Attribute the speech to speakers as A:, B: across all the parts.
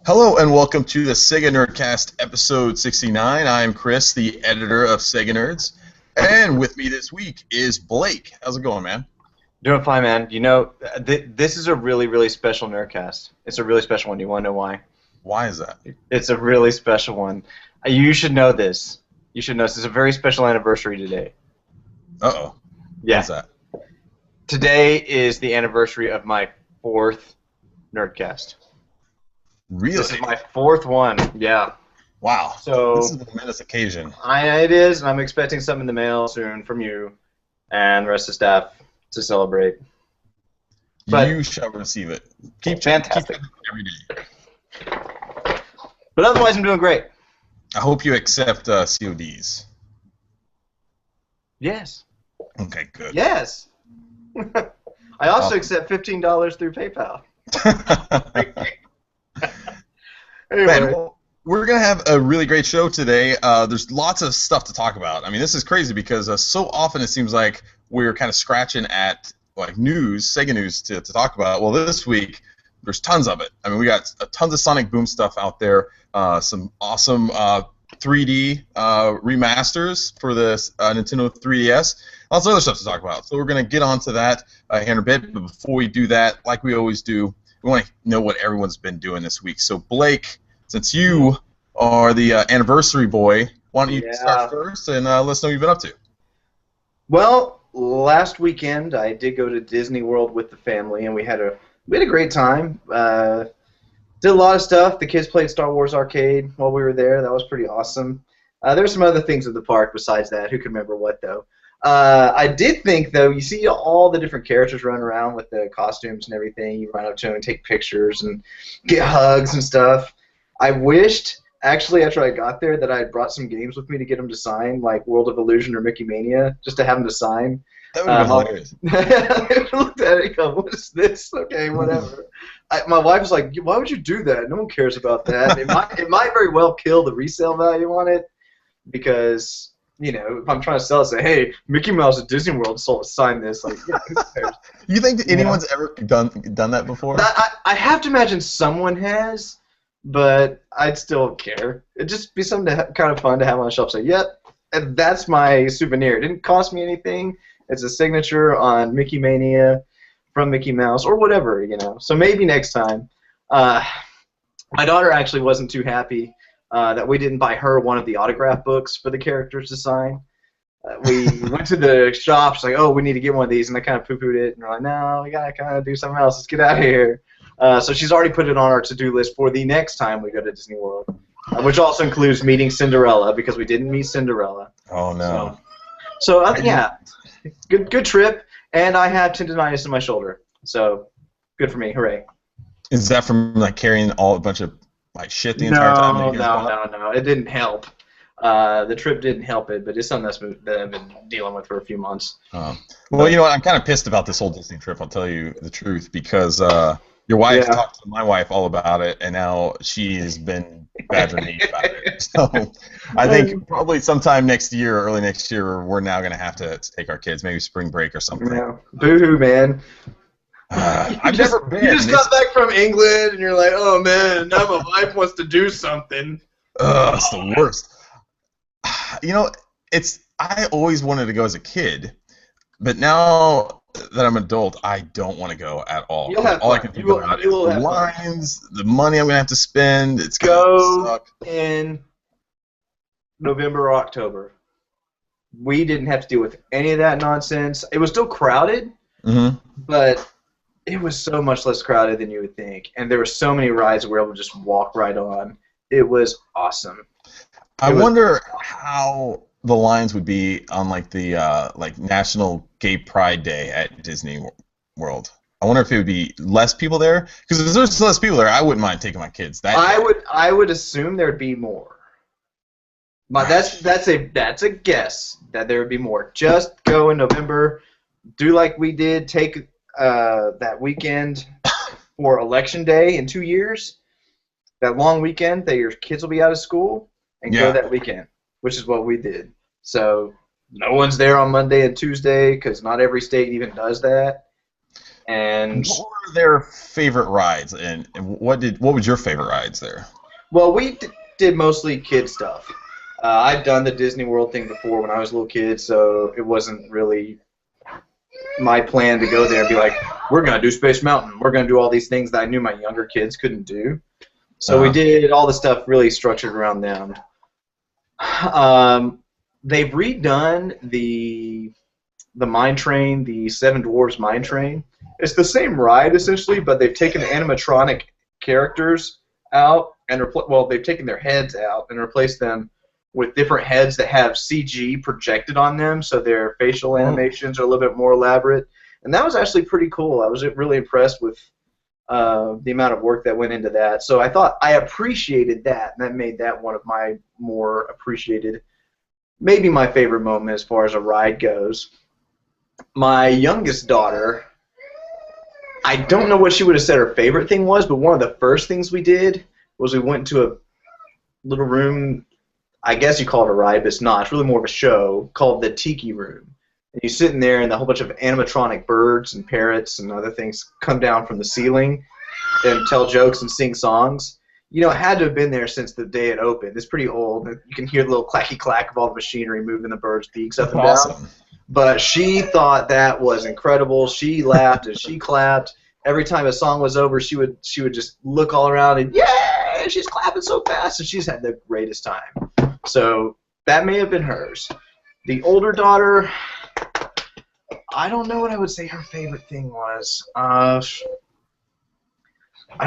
A: Hello and welcome to the Sega Nerdcast episode 69. I am Chris, the editor of Sega Nerds, and with me this week is Blake. How's it going, man?
B: Doing fine, man. This is a really, really special Nerdcast. It's a really special one. You want to know why?
A: Why is that?
B: It's a really special one. You should know this. You should know this. It's a very special anniversary today.
A: Uh-oh.
B: Yeah.
A: What's that?
B: Today is the anniversary of my fourth Nerdcast.
A: Really?
B: This is my fourth one. Yeah.
A: Wow.
B: So
A: this is a momentous occasion.
B: It is, and I'm expecting something in the mail soon from you and the rest of the staff to celebrate. But
A: you shall receive it. Keep
B: fantastic
A: keep every day.
B: But otherwise, I'm doing great.
A: I hope you accept CODs.
B: Yes.
A: Okay, good.
B: Yes. I also accept $15 through PayPal. Anyway.
A: Man, well, we're going to have a really great show today. There's lots of stuff to talk about. I mean, this is crazy because so often it seems like we're kind of scratching at like news, Sega news to talk about. Well, this week there's tons of it. I mean, we got tons of Sonic Boom stuff out there, some awesome 3D remasters for the Nintendo 3DS, lots of other stuff to talk about. So we're going to get onto that here in a bit, but before we do that, like we always do, we want to know what everyone's been doing this week. So Blake, since you are the anniversary boy, why don't you start first and let us know what you've been up to?
B: Well, last weekend I did go to Disney World with the family, and we had a great time. Did a lot of stuff. The kids played Star Wars Arcade while we were there. That was pretty awesome. There were some other things at the park besides that. Who can remember what, though? I did think, though, you see all the different characters running around with the costumes and everything. You run up to them and take pictures and get hugs and stuff. I wished, actually, after I got there, that I had brought some games with me to get them to sign, like World of Illusion or Mickey Mania, just to have them to sign.
A: That would have been hilarious.
B: I looked at it and go, what is this? Okay, whatever. My wife was like, why would you do that? No one cares about that. It might very well kill the resale value on it because, you know, if I'm trying to sell it, say, hey, Mickey Mouse at Disney World signed this. Like, yeah, who cares?
A: You think that anyone's ever done that before?
B: I have to imagine someone has, but I'd still care. It'd just be something kind of fun to have on the shelf. Say, yep, and that's my souvenir. It didn't cost me anything. It's a signature on Mickey Mania from Mickey Mouse or whatever, you know. So maybe next time. My daughter actually wasn't too happy that we didn't buy her one of the autograph books for the characters to sign. We went to the shop. She's like, oh, we need to get one of these. And I kind of poo-pooed it. And we're like, no, we got to kind of do something else. Let's get out of here. So she's already put it on our to-do list for the next time we go to Disney World, which also includes meeting Cinderella because we didn't meet Cinderella.
A: Oh, no.
B: So yeah, good trip. And I had tendonitis in my shoulder. So good for me. Hooray.
A: Is that from like carrying a bunch of like shit the entire time?
B: No. It didn't help. The trip didn't help it, but it's something that I've been dealing with for a few months.
A: Well, you know what? I'm kind of pissed about this whole Disney trip. I'll tell you the truth because your wife talked to my wife all about it, and now she has been badgering me about it. So I think probably sometime next year, early next year, we're now going to have to take our kids, maybe spring break or something.
B: Yeah. Boo-hoo, man.
A: I've never been.
B: You just got back from England, and you're like, oh, man, now my wife wants to do something.
A: It's the worst. You know, I always wanted to go as a kid, but now that I'm an adult, I don't want to go at all.
B: You'll have
A: all
B: fun.
A: I can think about is the lines, the money I'm going to have to spend. It's going to suck.
B: In November or October. We didn't have to deal with any of that nonsense. It was still crowded, but it was so much less crowded than you would think. And there were so many rides that we were able to just walk right on. It was awesome.
A: I wonder how the lines would be on like the National Gay Pride Day at Disney World. I wonder if it would be less people there, because if there's less people there, I wouldn't mind taking my kids.
B: I would assume there'd be more. But that's a guess that there would be more. Just go in November, do like we did, take that weekend for Election Day in 2 years, that long weekend that your kids will be out of school. And go that weekend, which is what we did. So no one's there on Monday and Tuesday because not every state even does that. And
A: What were their favorite rides, and what was your favorite rides there?
B: well, we did mostly kid stuff. I'd done the Disney World thing before when I was a little kid, so it wasn't really my plan to go there and be like, we're gonna do Space Mountain, we're gonna do all these things that I knew my younger kids couldn't do. So we did all the stuff really structured around them. They've redone the Mine Train, the Seven Dwarfs Mine Train. It's the same ride essentially, but they've taken animatronic characters out and they've taken their heads out and replaced them with different heads that have CG projected on them, so their facial animations are a little bit more elaborate. And that was actually pretty cool. I was really impressed with the amount of work that went into that. So I thought I appreciated that, and that made that one of my more appreciated, maybe my favorite moment as far as a ride goes. My youngest daughter, I don't know what she would have said her favorite thing was, but one of the first things we did was we went into a little room, I guess you call it a ride, but it's not. It's really more of a show called the Tiki Room. And you sit in there, and a whole bunch of animatronic birds and parrots and other things come down from the ceiling and tell jokes and sing songs. You know, it had to have been there since the day it opened. It's pretty old. You can hear the little clacky clack of all the machinery moving the birds' beaks up and down. But she thought that was incredible. She laughed and she clapped. Every time a song was over, she would just look all around and, yay! She's clapping so fast, and she's had the greatest time. So that may have been hers. The older daughter, I don't know what I would say her favorite thing was. I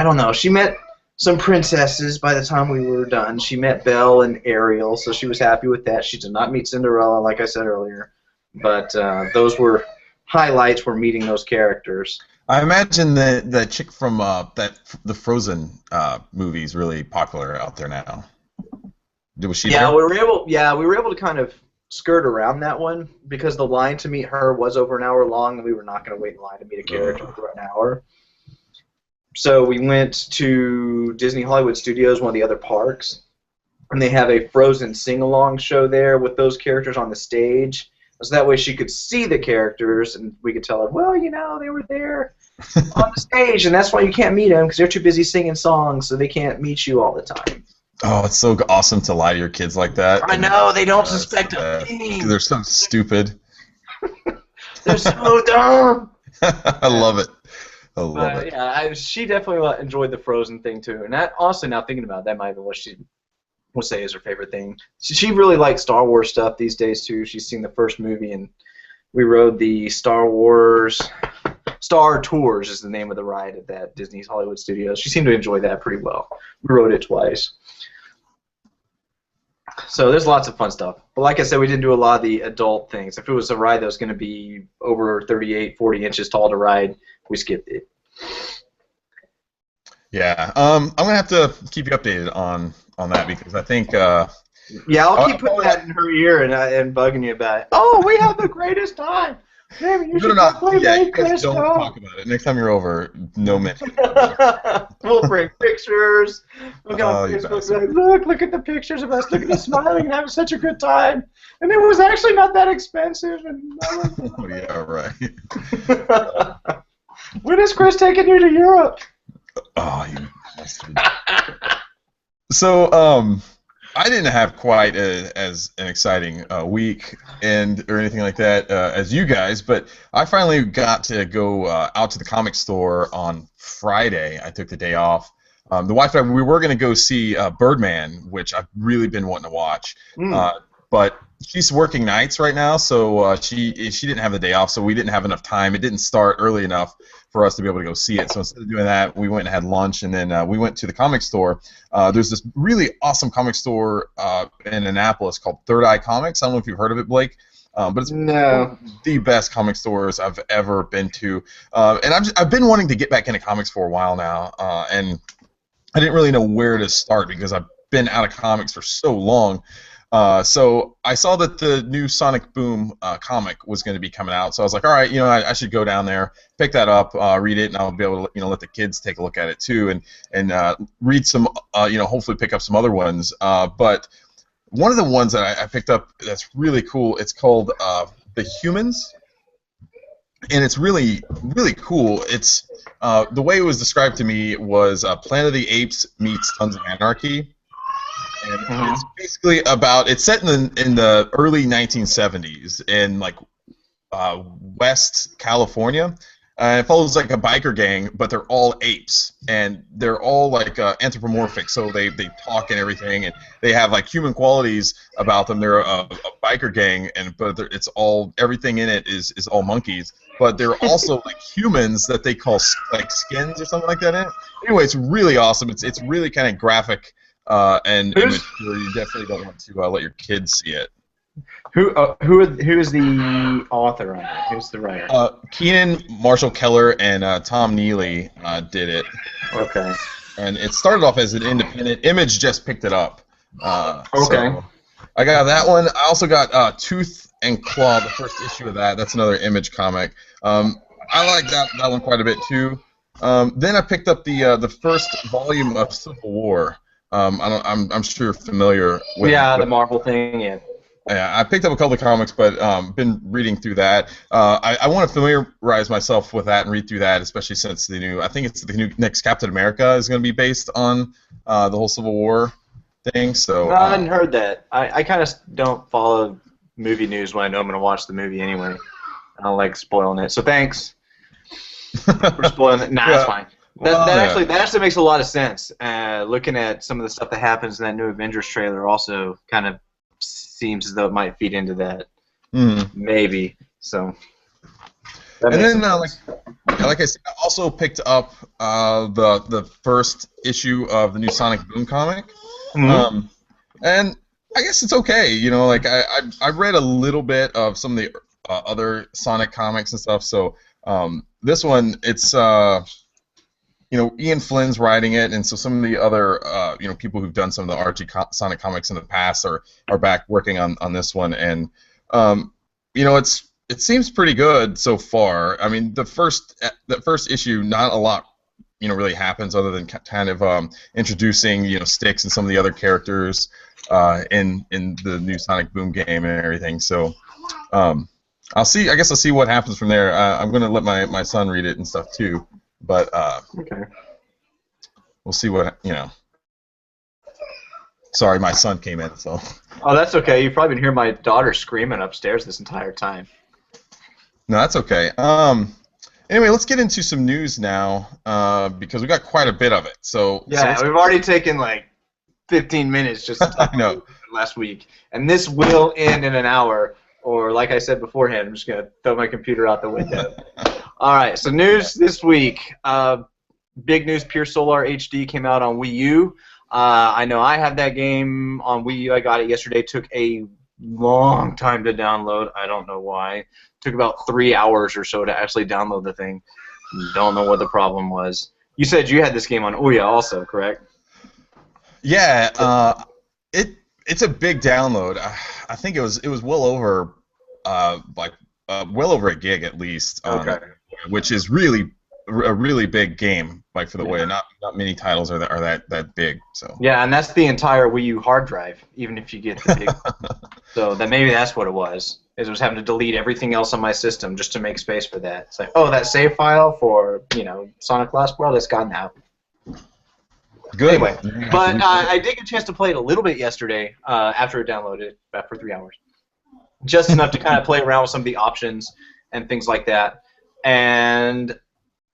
B: don't know. She met some princesses by the time we were done. She met Belle and Ariel, so she was happy with that. She did not meet Cinderella, like I said earlier. But those were highlights for meeting those characters.
A: I imagine that chick from the Frozen movie is really popular out there now. Was she there?
B: We were able to kind of skirt around that one because the line to meet her was over an hour long, and we were not going to wait in line to meet a character for an hour. So we went to Disney Hollywood Studios, one of the other parks, and they have a Frozen sing-along show there with those characters on the stage. So that way she could see the characters, and we could tell her, well, you know, they were there on the stage, and that's why you can't meet them, because they're too busy singing songs, so they can't meet you all the time.
A: Oh, it's so awesome to lie to your kids like that.
B: I know, they don't suspect a thing.
A: They're so stupid.
B: They're so dumb.
A: I love it. I love it.
B: Yeah, she definitely enjoyed the Frozen thing, too. And that, honestly, now thinking about it, that might have been what she would say is her favorite thing. She really likes Star Wars stuff these days, too. She's seen the first movie, and we rode the Star Tours is the name of the ride at that Disney's Hollywood Studios. She seemed to enjoy that pretty well. We rode it twice. So there's lots of fun stuff. But like I said, we didn't do a lot of the adult things. If it was a ride that was going to be over 38, 40 inches tall to ride, we skipped it.
A: Yeah, I'm going to have to keep you updated on that because I think...
B: yeah, I'll keep putting that in her ear and bugging you about it. Oh, we have the greatest time. Maybe you should play
A: guys don't talk about it. Next time you're over, no mention.
B: We'll bring pictures. We'll go on Facebook and like, look at the pictures of us looking at smiling and having such a good time. And it was actually not that expensive. And
A: oh, yeah, right.
B: When is Chris taking you to Europe?
A: Oh, you bastard. So, I didn't have quite as an exciting week or anything like that as you guys, but I finally got to go out to the comic store on Friday. I took the day off. The wife and I, we were going to go see Birdman, which I've really been wanting to watch, but she's working nights right now, so she didn't have the day off, so we didn't have enough time. It didn't start early enough for us to be able to go see it. So instead of doing that, we went and had lunch, and then we went to the comic store. There's this really awesome comic store in Annapolis called Third Eye Comics. I don't know if you've heard of it, Blake, but it's one of the best comic stores I've ever been to. And I've been wanting to get back into comics for a while now, and I didn't really know where to start because I've been out of comics for so long. So I saw that the new Sonic Boom comic was going to be coming out, so I was like, all right, I should go down there, pick that up, read it, and I'll be able to let the kids take a look at it too, and read some, hopefully pick up some other ones. But one of the ones that I picked up that's really cool, it's called The Humans. and it's really really cool. It's the way it was described to me was Planet of the Apes meets Sons of Anarchy, and it's basically about it's set in the early 1970s in like West California. It follows like a biker gang, but they're all apes, and they're all like anthropomorphic, so they talk and everything, and they have like human qualities about them. They're a biker gang, and but it's all everything in it is all monkeys, but they're also like humans that they call like skins or something like that. In it. Anyway, it's really awesome. It's really kind of graphic, and mature. You definitely don't want to let your kids see it.
C: Who is the author on it? Who's the writer?
A: Keenan Marshall Keller and Tom Neely did it.
C: Okay.
A: And it started off as an independent. Image just picked it up.
C: Okay.
A: So I got that one. I also got Tooth and Claw, the first issue of that. That's another Image comic. I like that one quite a bit too. Then I picked up the first volume of Civil War. I'm sure you're familiar with.
C: Yeah, the Marvel thing. Yeah.
A: Yeah, I picked up a couple of comics, but been reading through that. I want to familiarize myself with that and read through that, especially since I think it's the new next Captain America is going to be based on the whole Civil War thing. So
C: no, I hadn't heard that. I kind of don't follow movie news when I know I'm going to watch the movie anyway. I don't like spoiling it. So thanks for spoiling it. Nah, it's fine. That actually makes a lot of sense. Looking at some of the stuff that happens in that new Avengers trailer also kind of seems as though it might feed into that. Maybe. So.
A: And then, like I said, I also picked up the first issue of the new Sonic Boom comic. And I guess it's okay. You know, like I read a little bit of some of the other Sonic comics and stuff. So this one, it's Ian Flynn's writing it, and so some of the other people who've done some of the Archie Sonic comics in the past are back working on this one, and it seems pretty good so far. I mean, the first issue, not a lot really happens other than kind of introducing Styx and some of the other characters in the new Sonic Boom game and everything. So I'll see. I guess I'll see what happens from there. I'm gonna let my son read it and stuff too. But
C: okay.
A: We'll see what Sorry, my son came in, so.
C: Oh, that's okay. You've probably been hearing my daughter screaming upstairs this entire time.
A: No, that's okay. Anyway, let's get into some news now because we got quite a bit of it. So
C: yeah, we've already taken like 15 minutes just to talk about last week, and this will end in an hour. Or like I said beforehand, I'm just gonna throw my computer out the window. All right, so news this week. Big news, Pure Solar HD came out on Wii U. I know I have that game on Wii U. I got it yesterday. Took a long time to download. I don't know why. Took about 3 hours or so to actually download the thing. Don't know what the problem was. You said you had this game on Ouya also, correct?
A: Yeah, it's a big download. I think it was well over well over a gig at least.
C: Okay.
A: Which is really a really big game, like for the way. Not many titles are that big. So.
C: Yeah, and that's the entire Wii U hard drive, even if you get the big. So maybe that's what it was. Is it was having to delete everything else on my system just to make space for that. It's like, oh, that save file for Sonic Lost World, it's gone now.
A: Good.
C: Anyway, but I did get a chance to play it a little bit yesterday after it downloaded for 3 hours, just enough to kind of play around with some of the options and things like that. And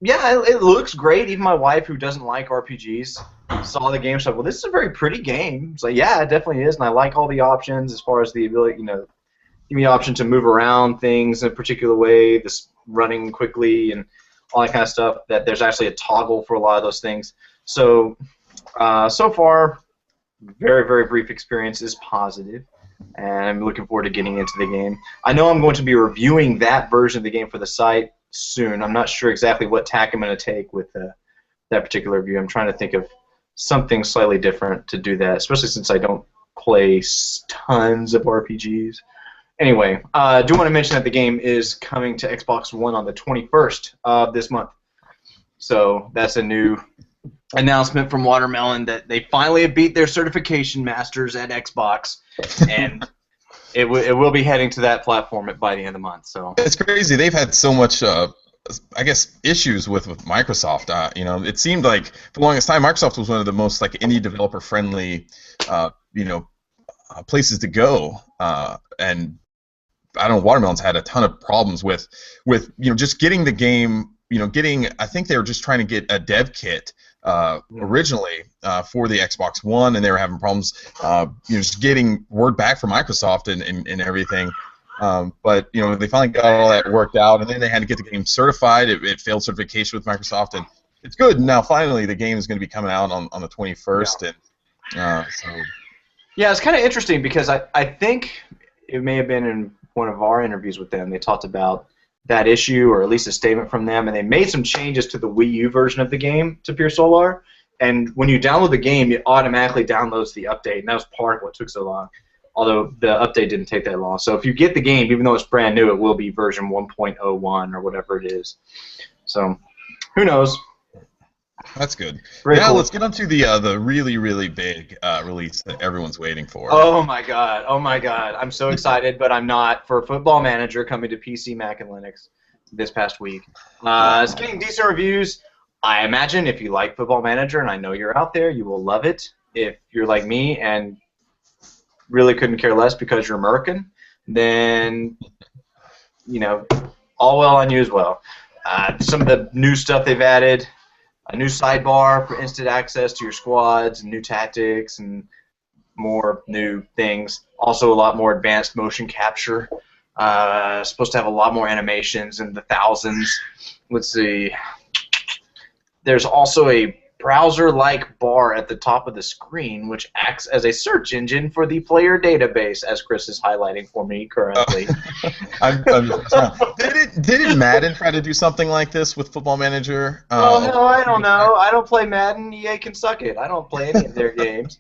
C: yeah, it looks great. Even my wife, who doesn't like RPGs, saw the game. She's like, "Well, this is a very pretty game." It's like, yeah, it definitely is, and I like all the options as far as the ability, give me the option to move around things in a particular way, this running quickly and all that kind of stuff. That there's actually a toggle for a lot of those things. So, so far, very, very brief experience is positive, and I'm looking forward to getting into the game. I know I'm going to be reviewing that version of the game for the site soon. I'm not sure exactly what tack I'm going to take with that particular review. I'm trying to think of something slightly different to do that, especially since I don't play tons of RPGs. Anyway, I do want to mention that the game is coming to Xbox One on the 21st of this month. So that's a new announcement from Watermelon that they finally beat their certification masters at Xbox, and it will be heading to that platform by the end of the month. So
A: it's crazy. They've had so much, I guess, issues with Microsoft. It seemed like for the longest time, Microsoft was one of the most like indie developer friendly, places to go. And I don't know, Watermelon's had a ton of problems with just getting the game. I think they were just trying to get a dev kit originally for the Xbox One, and they were having problems, just getting word back from Microsoft and everything. But they finally got all that worked out, and then they had to get the game certified. It failed certification with Microsoft, and it's good now. Finally, the game is going to be coming out on the 21st, and so.
C: Yeah, it's kind of interesting because I think it may have been in one of our interviews with them. They talked about that issue, or at least a statement from them, and they made some changes to the Wii U version of the game to Pure Solar. And when you download the game, it automatically downloads the update, and that was part of what took so long. Although the update didn't take that long. So if you get the game, even though it's brand new, it will be version 1.01 or whatever it is. So who knows?
A: That's good.
C: Very
A: now
C: cool.
A: let's get on to the really, really big release that everyone's waiting for.
C: Oh my god! I'm so excited, but I'm not. For Football Manager coming to PC, Mac, and Linux this past week. It's getting decent reviews. I imagine if you like Football Manager, and I know you're out there, you will love it. If you're like me and really couldn't care less because you're American, then all well on you as well. Some of the new stuff they've added. A new sidebar for instant access to your squads, and new tactics, and more new things. Also, a lot more advanced motion capture. Supposed to have a lot more animations in the thousands. Let's see. There's also a browser-like bar at the top of the screen, which acts as a search engine for the player database, as Chris is highlighting for me currently.
A: Didn't Madden try to do something like this with Football Manager?
C: No, I don't know. I don't play Madden. EA can suck it. I don't play any of their games.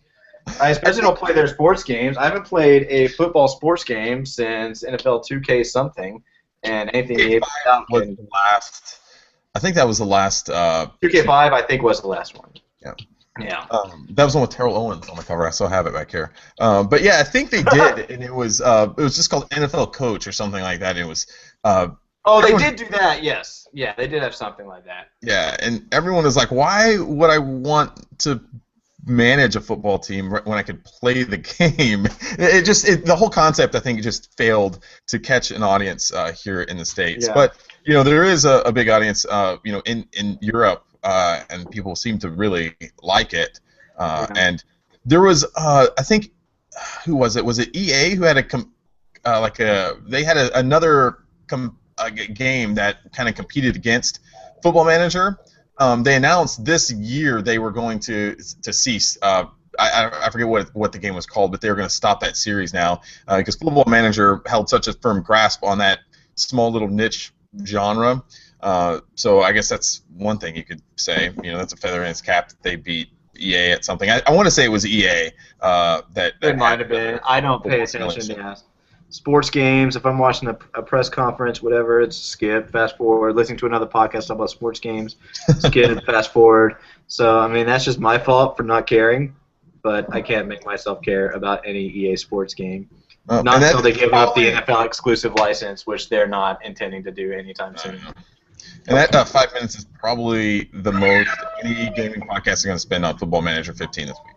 C: I especially don't play their sports games. I haven't played a football sports game since NFL 2K something, and anything EA put out can...
A: I think that was the last.
C: 2K5, I think, was the last one.
A: Yeah.
C: Yeah.
A: That was one with Terrell Owens on the cover. I still have it back here. But yeah, I think they did, and it was just called NFL Coach or something like that. And it was.
C: They did do that. Yes. Yeah, they did have something like that.
A: Yeah, and everyone is like, "Why would I want to manage a football team when I could play the game?" The whole concept, I think, just failed to catch an audience here in the States.
C: Yeah.
A: But there is a big audience, in Europe, and people seem to really like it. And there was, I think, who was it? Was it EA who had they had another game that kind of competed against Football Manager. They announced this year they were going to cease. I forget what the game was called, but they were going to stop that series now because Football Manager held such a firm grasp on that small little niche genre. So I guess that's one thing you could say. That's a feather in its cap that they beat EA at something. I want to say it was EA that
C: It might have been. I don't pay attention to sports games. If I'm watching a press conference, whatever, it's skip, fast forward. Listening to another podcast about sports games, skip, fast forward. So, I mean, that's just my fault for not caring, but I can't make myself care about any EA sports game. Not until they give up the NFL exclusive license, which they're not intending to do anytime soon.
A: And that 5 minutes is probably the most any gaming podcast is going to spend on Football Manager 15 this week.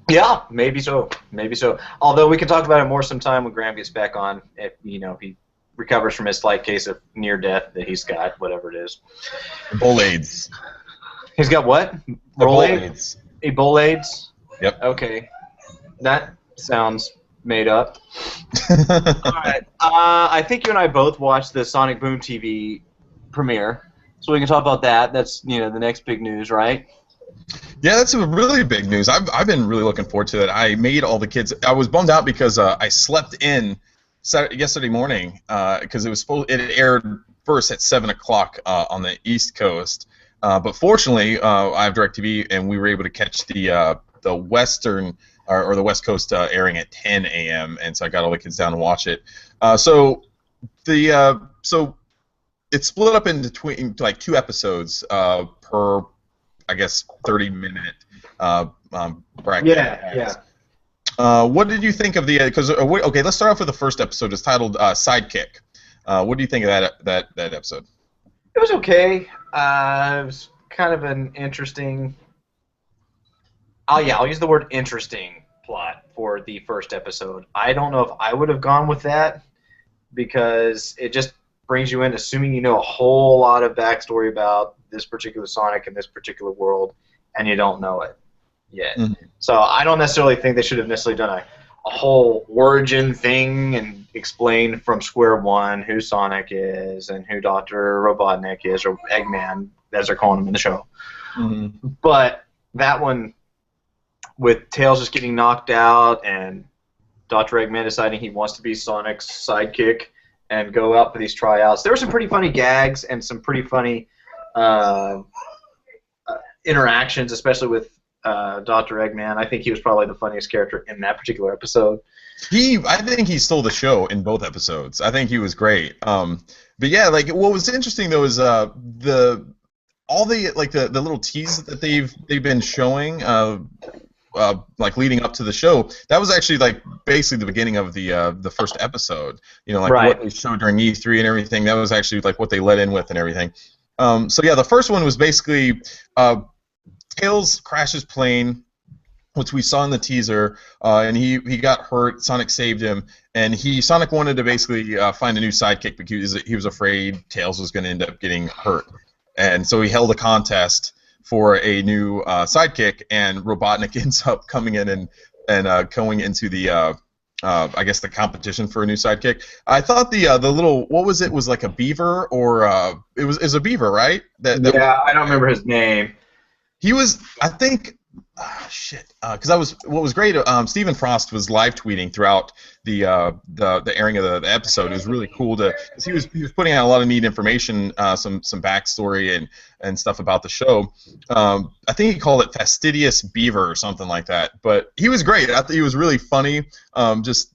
C: Yeah, maybe so. Maybe so. Although we can talk about it more sometime when Graham gets back on. If he recovers from his slight case of near death that he's got, whatever it is.
A: Bull AIDS.
C: He's got what?
A: Bull AIDS.
C: A bull AIDS?
A: Yep.
C: Okay. That sounds made up. All right. I think you and I both watched the Sonic Boom TV premiere, so we can talk about that. That's the next big news, right?
A: Yeah, that's a really big news. I've been really looking forward to it. I made all the kids. I was bummed out because I slept in yesterday morning because it aired first at 7 o'clock on the East Coast. But fortunately, I have DirecTV, and we were able to catch the Western or the West Coast airing at 10 a.m. And so I got all the kids down to watch it. So it's split up into like 2 episodes per, I guess, 30-minute bracket.
C: Yeah.
A: What did you think of the? Because okay, let's start off with the first episode. It's titled Sidekick. What do you think of that episode?
C: It was okay. It was kind of an interesting. Oh yeah, I'll use the word interesting plot for the first episode. I don't know if I would have gone with that because it just brings you in assuming you know a whole lot of backstory about this particular Sonic and this particular world, and you don't know it yet.
A: Mm-hmm.
C: So I don't necessarily think they should have necessarily done a whole origin thing and explained from square one who Sonic is and who Dr. Robotnik is, or Eggman, as they're calling him in the show.
A: Mm-hmm.
C: But that one, with Tails just getting knocked out and Dr. Eggman deciding he wants to be Sonic's sidekick and go out for these tryouts, there were some pretty funny gags and some pretty funny interactions, especially with Dr. Eggman. I think he was probably the funniest character in that particular episode.
A: I think he stole the show in both episodes. I think he was great. But yeah, like what was interesting though is the little tease that they've been showing, like leading up to the show. That was actually like basically the beginning of the first episode. You know, like
C: Right.
A: what they showed during E3 and everything. That was actually like what they led in with and everything. So yeah, the first one was basically Tails crashes plane, which we saw in the teaser, and he got hurt. Sonic saved him, and Sonic wanted to basically find a new sidekick because he was afraid Tails was going to end up getting hurt, and so he held a contest for a new sidekick, and Robotnik ends up coming in and going into the I guess the competition for a new sidekick. I thought the little, what was it? Was like a beaver, or it was a beaver, right?
C: Yeah, I don't remember his name.
A: He was, I think, because what was great. Stephen Frost was live tweeting throughout the airing of the episode. It was really cool because he was putting out a lot of neat information, some backstory and stuff about the show. I think he called it Fastidious Beaver or something like that. But he was great. I thought he was really funny. Just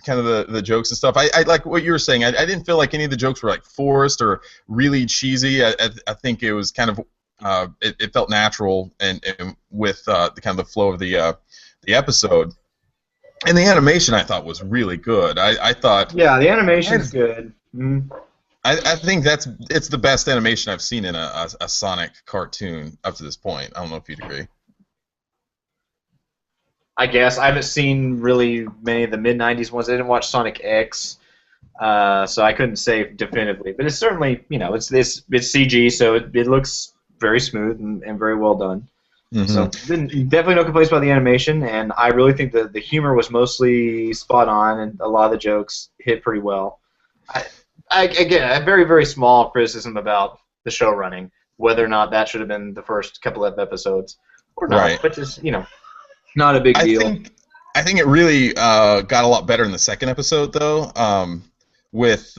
A: kind of the jokes and stuff. I like what you were saying. I didn't feel like any of the jokes were like forced or really cheesy. I think it was kind of it felt natural and with the kind of the flow of the episode, and the animation I thought was really good. I thought
C: Yeah, the animation's good. Mm.
A: I think it's the best animation I've seen in a Sonic cartoon up to this point. I don't know if you'd agree.
C: I guess I haven't seen really many of the mid-'90s ones. I didn't watch Sonic X, so I couldn't say definitively. But it's certainly, it's CG, so it looks very smooth and very well done.
A: Mm-hmm.
C: So definitely no complaints about the animation, and I really think that the humor was mostly spot on, and a lot of the jokes hit pretty well. Again, a very, very small criticism about the show running, whether or not that should have been the first couple of episodes or not,
A: Right.
C: but just, not a big deal.
A: I think it really got a lot better in the second episode, though. With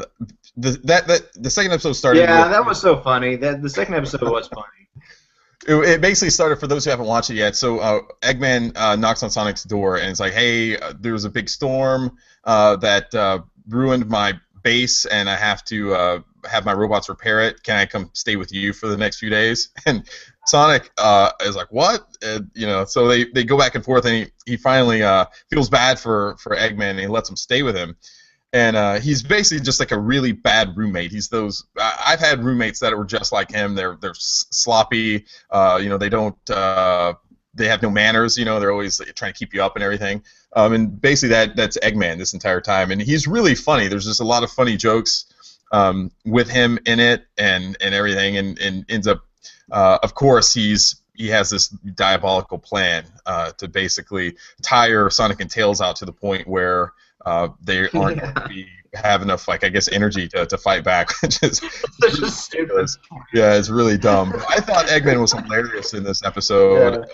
A: the second episode started.
C: Yeah, that was so funny. The second episode was funny.
A: It basically started, for those who haven't watched it yet. So Eggman knocks on Sonic's door and it's like, "Hey, there was a big storm that ruined my base, and I have to have my robots repair it. Can I come stay with you for the next few days?" And Sonic is like, "What?" So they go back and forth, and he finally feels bad for Eggman, and he lets him stay with him. And he's basically just like a really bad roommate. He's those. I've had roommates that were just like him. They're sloppy. They don't. They have no manners. They're always trying to keep you up and everything. And basically that's Eggman this entire time. And he's really funny. There's just a lot of funny jokes with him in it and everything. And ends up, of course, he has this diabolical plan to basically tire Sonic and Tails out to the point where they aren't going to have enough, energy to fight back, which is
C: Just stupid.
A: yeah, it's really dumb. I thought Eggman was hilarious in this episode.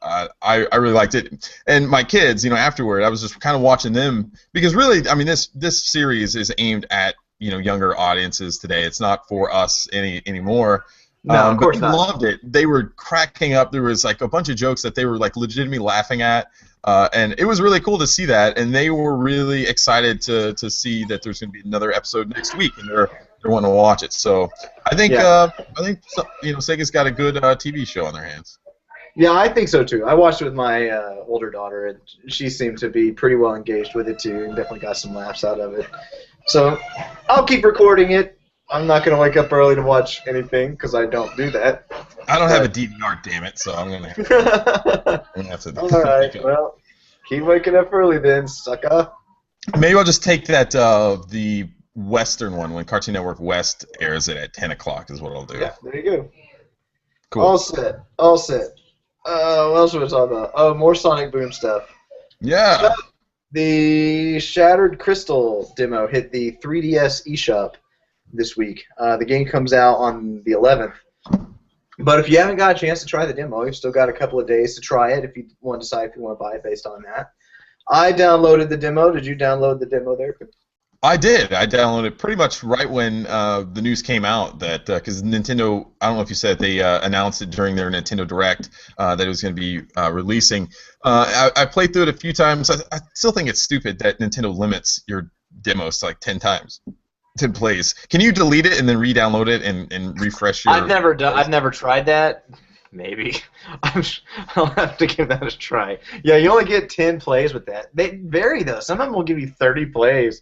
C: Yeah.
A: I really liked it, and my kids, afterward, I was just kind of watching them because really, I mean, this series is aimed at younger audiences today. It's not for us anymore.
C: No, of course
A: but they
C: not.
A: loved it. They were cracking up. There was like a bunch of jokes that they were like legitimately laughing at. And it was really cool to see that, and they were really excited to see that there's going to be another episode next week, and they're wanting to watch it. So I think Sega's got a good TV show on their hands.
B: Yeah, I think so too. I watched it with my older daughter, and she seemed to be pretty well engaged with it too, and definitely got some laughs out of it. So I'll keep recording it. I'm not going to wake up early to watch anything because I don't do that.
A: I don't have a DVR, damn it, so I'm gonna have to.
B: All right, well, keep waking up early then, sucker.
A: Maybe I'll just take that the Western one when Cartoon Network West airs it at 10 o'clock is what I'll do.
B: Yeah, there you go.
A: Cool.
B: All set. All set. What else were we talking about? Oh, more Sonic Boom stuff.
A: Yeah.
B: The Shattered Crystal demo hit the 3DS eShop this week. The game comes out on the 11th. But if you haven't got a chance to try the demo, you've still got a couple of days to try it if you want to decide if you want to buy it based on that. I downloaded the demo. Did you download the demo there?
A: I did. I downloaded it pretty much right when the news came out that because Nintendo, I don't know if you said they announced it during their Nintendo Direct that it was going to be releasing. I played through it a few times. I still think it's stupid that Nintendo limits your demos to like 10 times. 10 plays. Can you delete it and then re-download it and refresh your?
C: I've never tried that. Maybe I'll have to give that a try. Yeah, you only get 10 plays with that. They vary though. Some of them will give you 30 plays.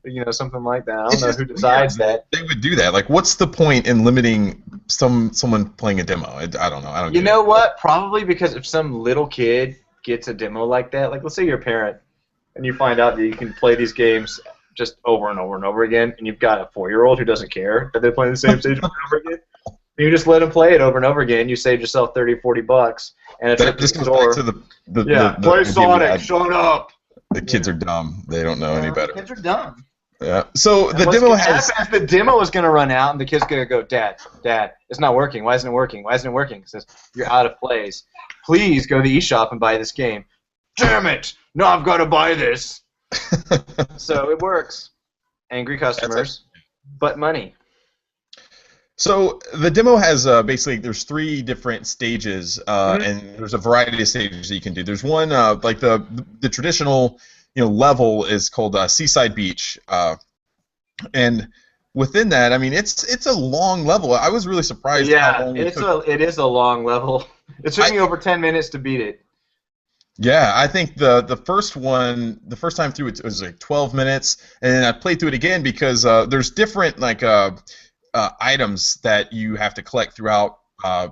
C: You know, something like that. I don't know who decides that.
A: They would do that. Like, what's the point in limiting someone playing a demo? I don't know. I don't.
C: You know what? Probably because if some little kid gets a demo like that, like let's say you're a parent and you find out that you can play these games just over and over and over again, and you've got a 4-year-old who doesn't care that they're playing the same stage over and over again. You just let them play it over and over again. You save yourself $30-$40, and it's
A: that just goes back to the
C: play Sonic. Shut up.
A: The kids are dumb. They don't know any better.
C: Kids are dumb.
A: Yeah. So
C: and
A: the demo has.
C: The demo is going to run out, and the kid's going to go, Dad, it's not working. Why isn't it working? Why isn't it working? It says, you're out of plays. Please go to the eShop and buy this game. Damn it! No, I've got to buy this. So it works. Angry customers, but money.
A: So the demo has basically there's 3 different stages, and there's a variety of stages that you can do. There's one like the traditional level is called Seaside Beach, and within that, I mean it's a long level. I was really surprised. How long
C: it is a long level. It took me over 10 minutes to beat it.
A: Yeah, I think the first one, the first time through it was like 12 minutes, and then I played through it again because there's different like items that you have to collect throughout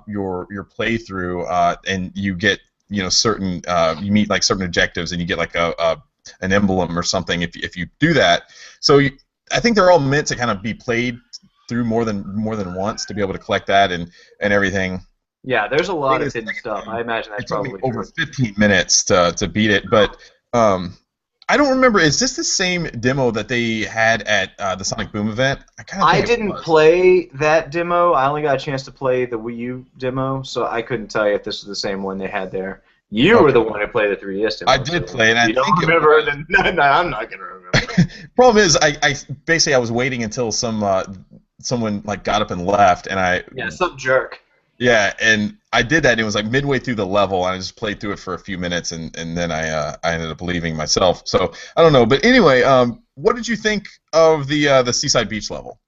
A: your playthrough, and you get certain you meet like certain objectives, and you get like an emblem or something if you do that. So I think they're all meant to kind of be played through more than once to be able to collect that and everything.
C: Yeah, there's a lot of hidden stuff. I imagine that's probably
A: over 15 minutes to beat it, but I don't remember. Is this the same demo that they had at the Sonic Boom event?
C: I didn't play that demo. I only got a chance to play the Wii U demo, so I couldn't tell you if this was the same one they had there. You were the one who played the 3DS demo.
A: I did play it. And
C: you don't remember? No, I'm not gonna remember.
A: Problem is, I basically I was waiting until someone like got up and left, and
C: some jerk.
A: Yeah, and I did that. And it was like midway through the level, and I just played through it for a few minutes, and then I ended up leaving myself. So I don't know, but anyway, what did you think of the Seaside Beach level?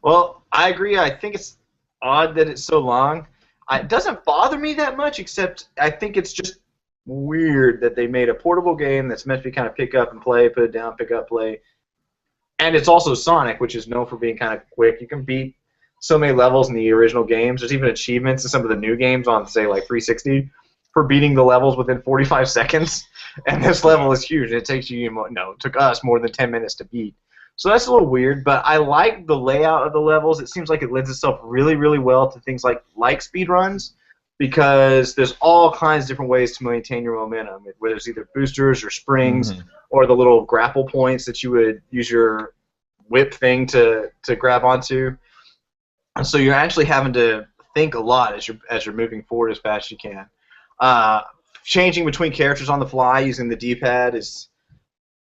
C: Well, I agree. I think it's odd that it's so long. It doesn't bother me that much, except I think it's just weird that they made a portable game that's meant to be kind of pick up and play, put it down, pick up, play, and it's also Sonic, which is known for being kind of quick. You can beat so many levels in the original games. There's even achievements in some of the new games on, say, like 360 for beating the levels within 45 seconds. And this level is huge. It takes you, it took us more than 10 minutes to beat. So that's a little weird, but I like the layout of the levels. It seems like it lends itself really, really well to things like speedruns, because there's all kinds of different ways to maintain your momentum, where there's either boosters or springs or the little grapple points that you would use your whip thing to grab onto. So you're actually having to think a lot as you're moving forward as fast as you can. Changing between characters on the fly using the D-pad is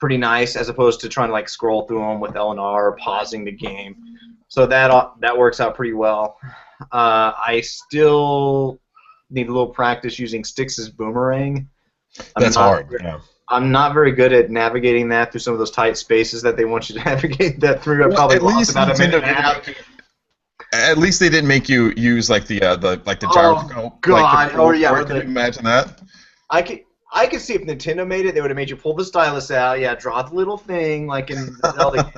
C: pretty nice, as opposed to trying to like scroll through them with L&R or pausing the game. So that works out pretty well. I still need a little practice using Styx' boomerang.
A: That's hard. Yeah.
C: I'm not very good at navigating that through some of those tight spaces that they want you to navigate that through. I probably lost about a minute and a half.
A: At least they didn't make you use like the
B: Oh
A: gyroscope.
B: God!
A: Like,
B: Oh yeah.
A: can you imagine that?
C: I could see if Nintendo made it, they would have made you pull the stylus out, yeah, draw the little thing, like in Zelda.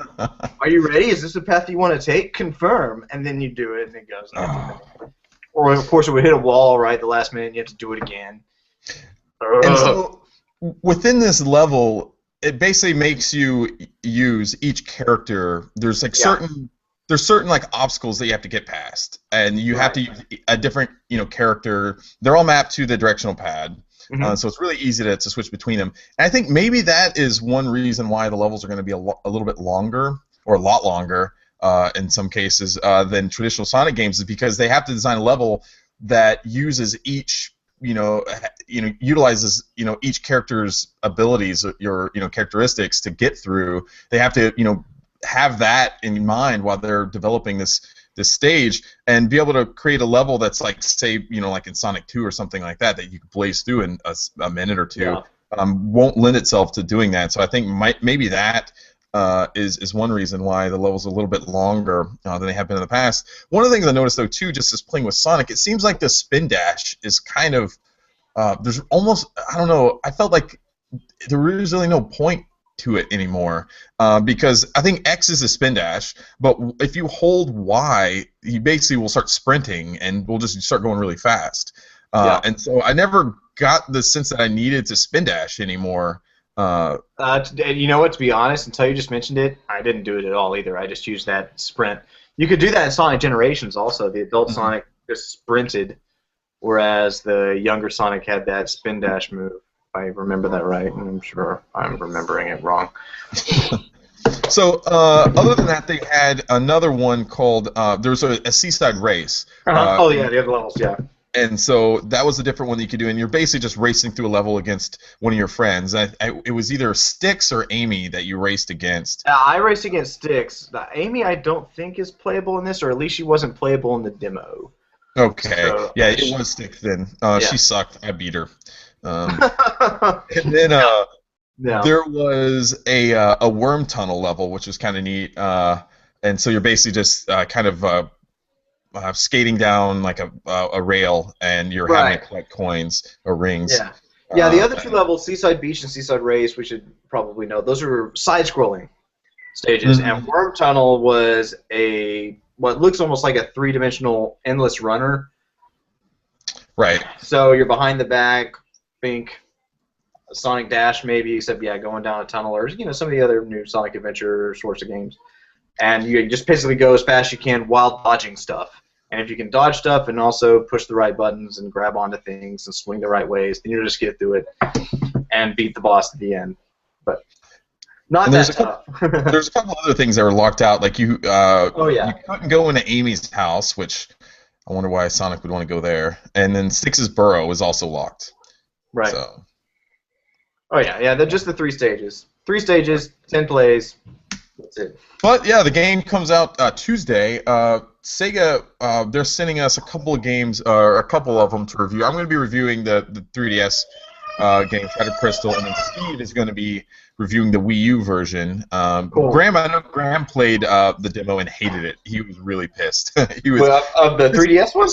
C: Are you ready? Is this the path you want to take? Confirm, and then you do it, and it goes. Or of course, it would hit a wall right at the last minute, and you have to do it again.
A: And so within this level, it basically makes you use each character. There's like certain like obstacles that you have to get past, and you have to use a different character. They're all mapped to the directional pad. So it's really easy to switch between them. And I think maybe that is one reason why the levels are going to be a little bit longer, or a lot longer in some cases, than traditional Sonic games, is because they have to design a level that uses each, utilizes each character's abilities, your characteristics to get through. They have to have that in mind while they're developing this stage, and be able to create a level that's like, say, like in Sonic 2 or something like that you can blaze through in a minute or two. Won't lend itself to doing that. So I think maybe that is one reason why the level's a little bit longer than they have been in the past. One of the things I noticed, though, too, just as playing with Sonic, it seems like the spin dash is kind of there's almost, I don't know, I felt like there was really no point to it anymore, because I think X is a spin dash, but if you hold Y, you basically will start sprinting and we'll just start going really fast. And so I never got the sense that I needed to spin dash anymore.
C: You know what? To be honest, until you just mentioned it, I didn't do it at all either. I just used that sprint. You could do that in Sonic Generations also. The adult Sonic just sprinted, whereas the younger Sonic had that spin dash move. I remember that right, and I'm sure I'm remembering it wrong.
A: So, other than that, they had another one called, there's a Seaside Race.
C: Oh, yeah, the other levels, yeah.
A: And so that was a different one that you could do, and you're basically just racing through a level against one of your friends. It was either Styx or Amy that you raced against.
C: I raced against Styx. Amy, I don't think, is playable in this, or at least she wasn't playable in the demo.
A: Okay, so, yeah, it was Styx then. She sucked. I beat her. And then there was a worm tunnel level, which was kind of neat. And so you're basically just kind of skating down like a rail, and you're having to collect coins or rings.
C: Yeah, the other two levels, Seaside Beach and Seaside Race, we should probably know, those are side-scrolling stages. And Worm Tunnel was what looks almost like a three-dimensional endless runner.
A: Right.
C: So you're behind the back. Think Sonic Dash maybe, except going down a tunnel, or some of the other new Sonic Adventure sorts of games, and you just basically go as fast as you can while dodging stuff. And if you can dodge stuff and also push the right buttons and grab onto things and swing the right ways, then you'll just get through it and beat the boss at the end. But not that tough.
A: There's a couple other things that were locked out, like you couldn't go into Amy's house, which I wonder why Sonic would want to go there, and then Styx's Burrow is also locked. Right. So.
C: Oh yeah, they're just the 3 stages. 3 stages, 10 plays. That's it.
A: But yeah, the game comes out Tuesday. Sega, they're sending us a couple of games, or a couple of them to review. I'm going to be reviewing the 3DS game, Shattered Crystal, and then Steve is going to be reviewing the Wii U version. Cool. I know Graham played the demo and hated it. He was really pissed. He was
C: of the 3DS one?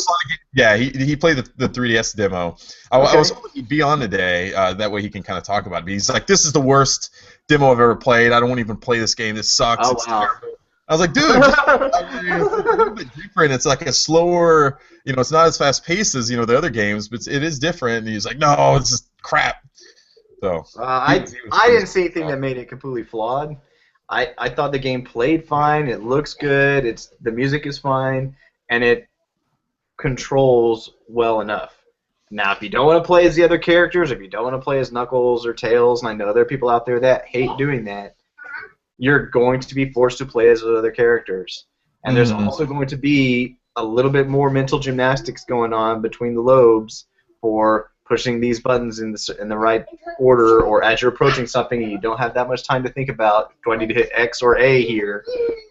A: Yeah, he played the 3DS demo. I was hoping he'd be on today. That way he can kind of talk about it. But he's like, this is the worst demo I've ever played. I don't want to even play this game. This sucks. It's terrible. I was like, dude, it's a little bit different. It's like a slower, it's not as fast paced as the other games, but it is different. And he's like, no, it's just crap. So
C: I didn't see anything that made it completely flawed. I thought the game played fine. It looks good. The music is fine, and it controls well enough. Now, if you don't want to play as the other characters, if you don't want to play as Knuckles or Tails, and I know there are people out there that hate doing that, you're going to be forced to play as those other characters. And there's also going to be a little bit more mental gymnastics going on between the lobes for pushing these buttons in the right order, or as you're approaching something and you don't have that much time to think about, do I need to hit X or A here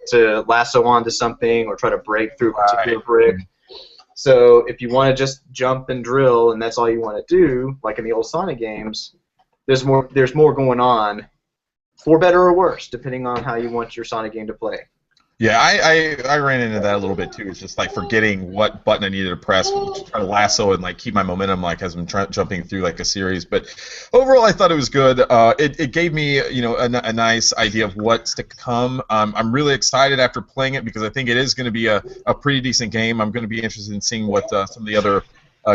C: to lasso onto something or try to break through a particular brick. So if you want to just jump and drill and that's all you want to do, like in the old Sonic games, there's more going on, for better or worse, depending on how you want your Sonic game to play.
A: Yeah, I ran into that a little bit too. It's just like forgetting what button I needed to press, try to lasso and like keep my momentum like as I'm jumping through like a series. But overall, I thought it was good. It gave me a nice idea of what's to come. I'm really excited after playing it because I think it is going to be a pretty decent game. I'm going to be interested in seeing what some of the other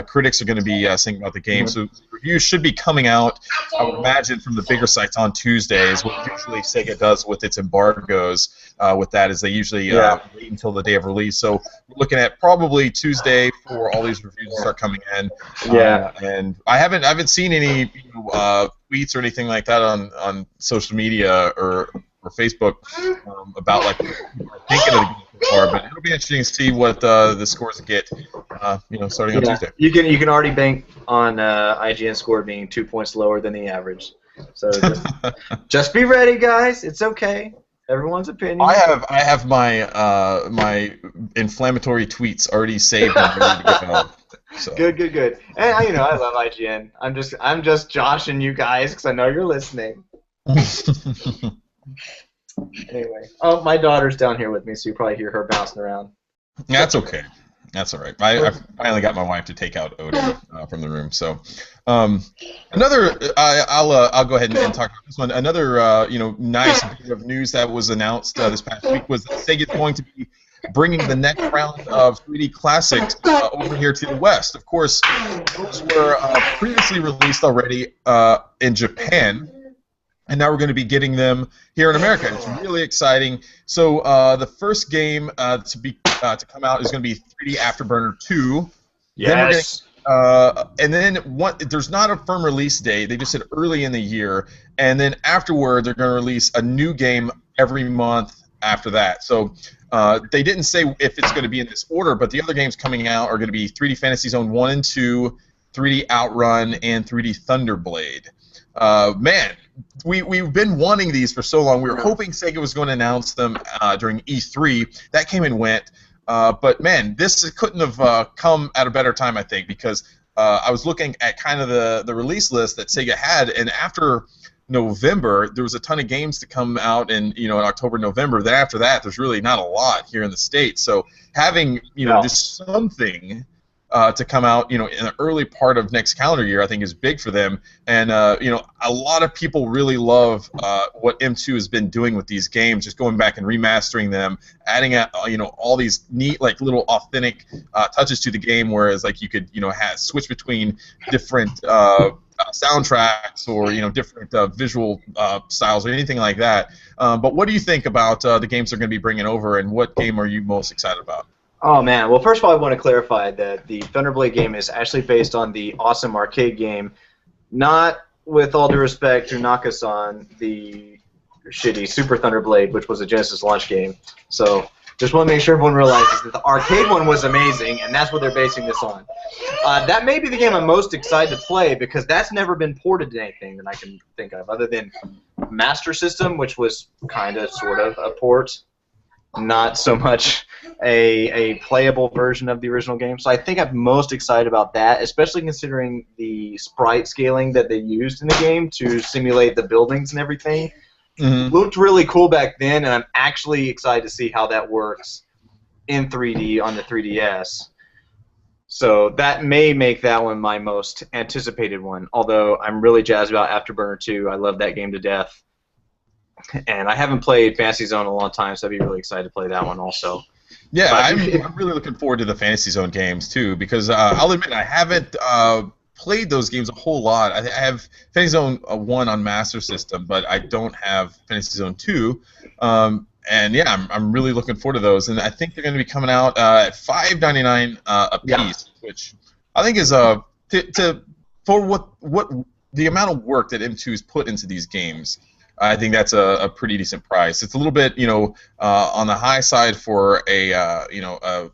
A: critics are going to be saying about the game. So reviews should be coming out, I would imagine, from the bigger sites on Tuesdays. What usually Sega does with its embargoes with that is they usually wait until the day of release. So we're looking at probably Tuesday for all these reviews to start coming in. And I haven't seen any tweets or anything like that on social media or Facebook about like what people are thinking of the game so far, but it'll be interesting to see what the scores get, starting on Tuesday.
C: You can already bank on IGN score being 2 points lower than the average. So just be ready, guys. It's okay. Everyone's opinion.
A: I have my my inflammatory tweets already saved and ready to go. So.
C: Good. And I love IGN. I'm just joshing you guys because I know you're listening. Anyway, my daughter's down here with me, so you probably hear her bouncing around.
A: That's okay. That's all right. I finally got my wife to take out Odin from the room. So, another I'll go ahead and talk about this one. Another nice bit of news that was announced this past week was that Sega is going to be bringing the next round of 3D classics over here to the West. Of course, those were previously released already in Japan. And now we're going to be getting them here in America. It's really exciting. So the first game to come out is going to be 3D Afterburner 2.
C: Yes.
A: And then there's not a firm release date. They just said early in the year. And then afterward, they're going to release a new game every month after that. So they didn't say if it's going to be in this order, but the other games coming out are going to be 3D Fantasy Zone 1 and 2, 3D Outrun, and 3D Thunderblade. Man, we've been wanting these for so long. We were hoping Sega was going to announce them during E3. That came and went. But, man, this couldn't have come at a better time, I think, because I was looking at kind of the release list that Sega had, and after November, there was a ton of games to come out in October, November. Then after that, there's really not a lot here in the States. So having just something to come out, in the early part of next calendar year, I think is big for them. And a lot of people really love what M2 has been doing with these games, just going back and remastering them, adding all these neat little authentic touches to the game. Whereas you could switch between different soundtracks or different visual styles or anything like that. But what do you think about the games they're going to be bringing over, and what game are you most excited about?
C: Oh man, well first of all I want to clarify that the Thunderblade game is actually based on the awesome arcade game, not, with all due respect to Naka-san, the shitty Super Thunderblade, which was a Genesis launch game. So just want to make sure everyone realizes that the arcade one was amazing, and that's what they're basing this on. That may be the game I'm most excited to play because that's never been ported to anything that I can think of, other than Master System, which was kind of, sort of a port. Not so much a playable version of the original game. So I think I'm most excited about that, especially considering the sprite scaling that they used in the game to simulate the buildings and everything. Mm-hmm. Looked really cool back then, and I'm actually excited to see how that works in 3D on the 3DS. So that may make that one my most anticipated one, although I'm really jazzed about Afterburner 2. I love that game to death. And I haven't played Fantasy Zone in a long time, so I'd be really excited to play that one also.
A: Yeah, I'm really looking forward to the Fantasy Zone games too, because I'll admit I haven't played those games a whole lot. I have Fantasy Zone 1 on Master System, but I don't have Fantasy Zone 2. And yeah, I'm really looking forward to those, and I think they're going to be coming out at $5.99 a piece, which I think is for what the amount of work that M2's put into these games. I think that's a pretty decent price. It's a little bit, on the high side for a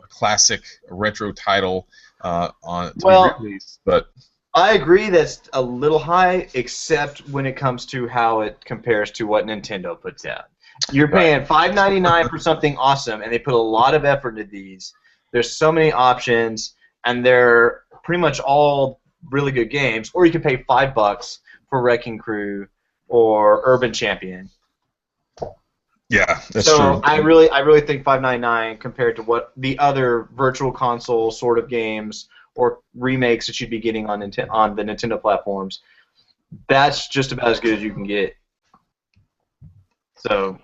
A: classic retro title to be released. But
C: I agree that's a little high, except when it comes to how it compares to what Nintendo puts out. You're paying $5.99 for something awesome, and they put a lot of effort into these. There's so many options, and they're pretty much all really good games. Or you could pay $5 for Wrecking Crew or Urban Champion.
A: Yeah, that's
C: so
A: true.
C: I really think $5.99 compared to what the other virtual console sort of games or remakes that you'd be getting on on the Nintendo platforms, that's just about as good as you can get. So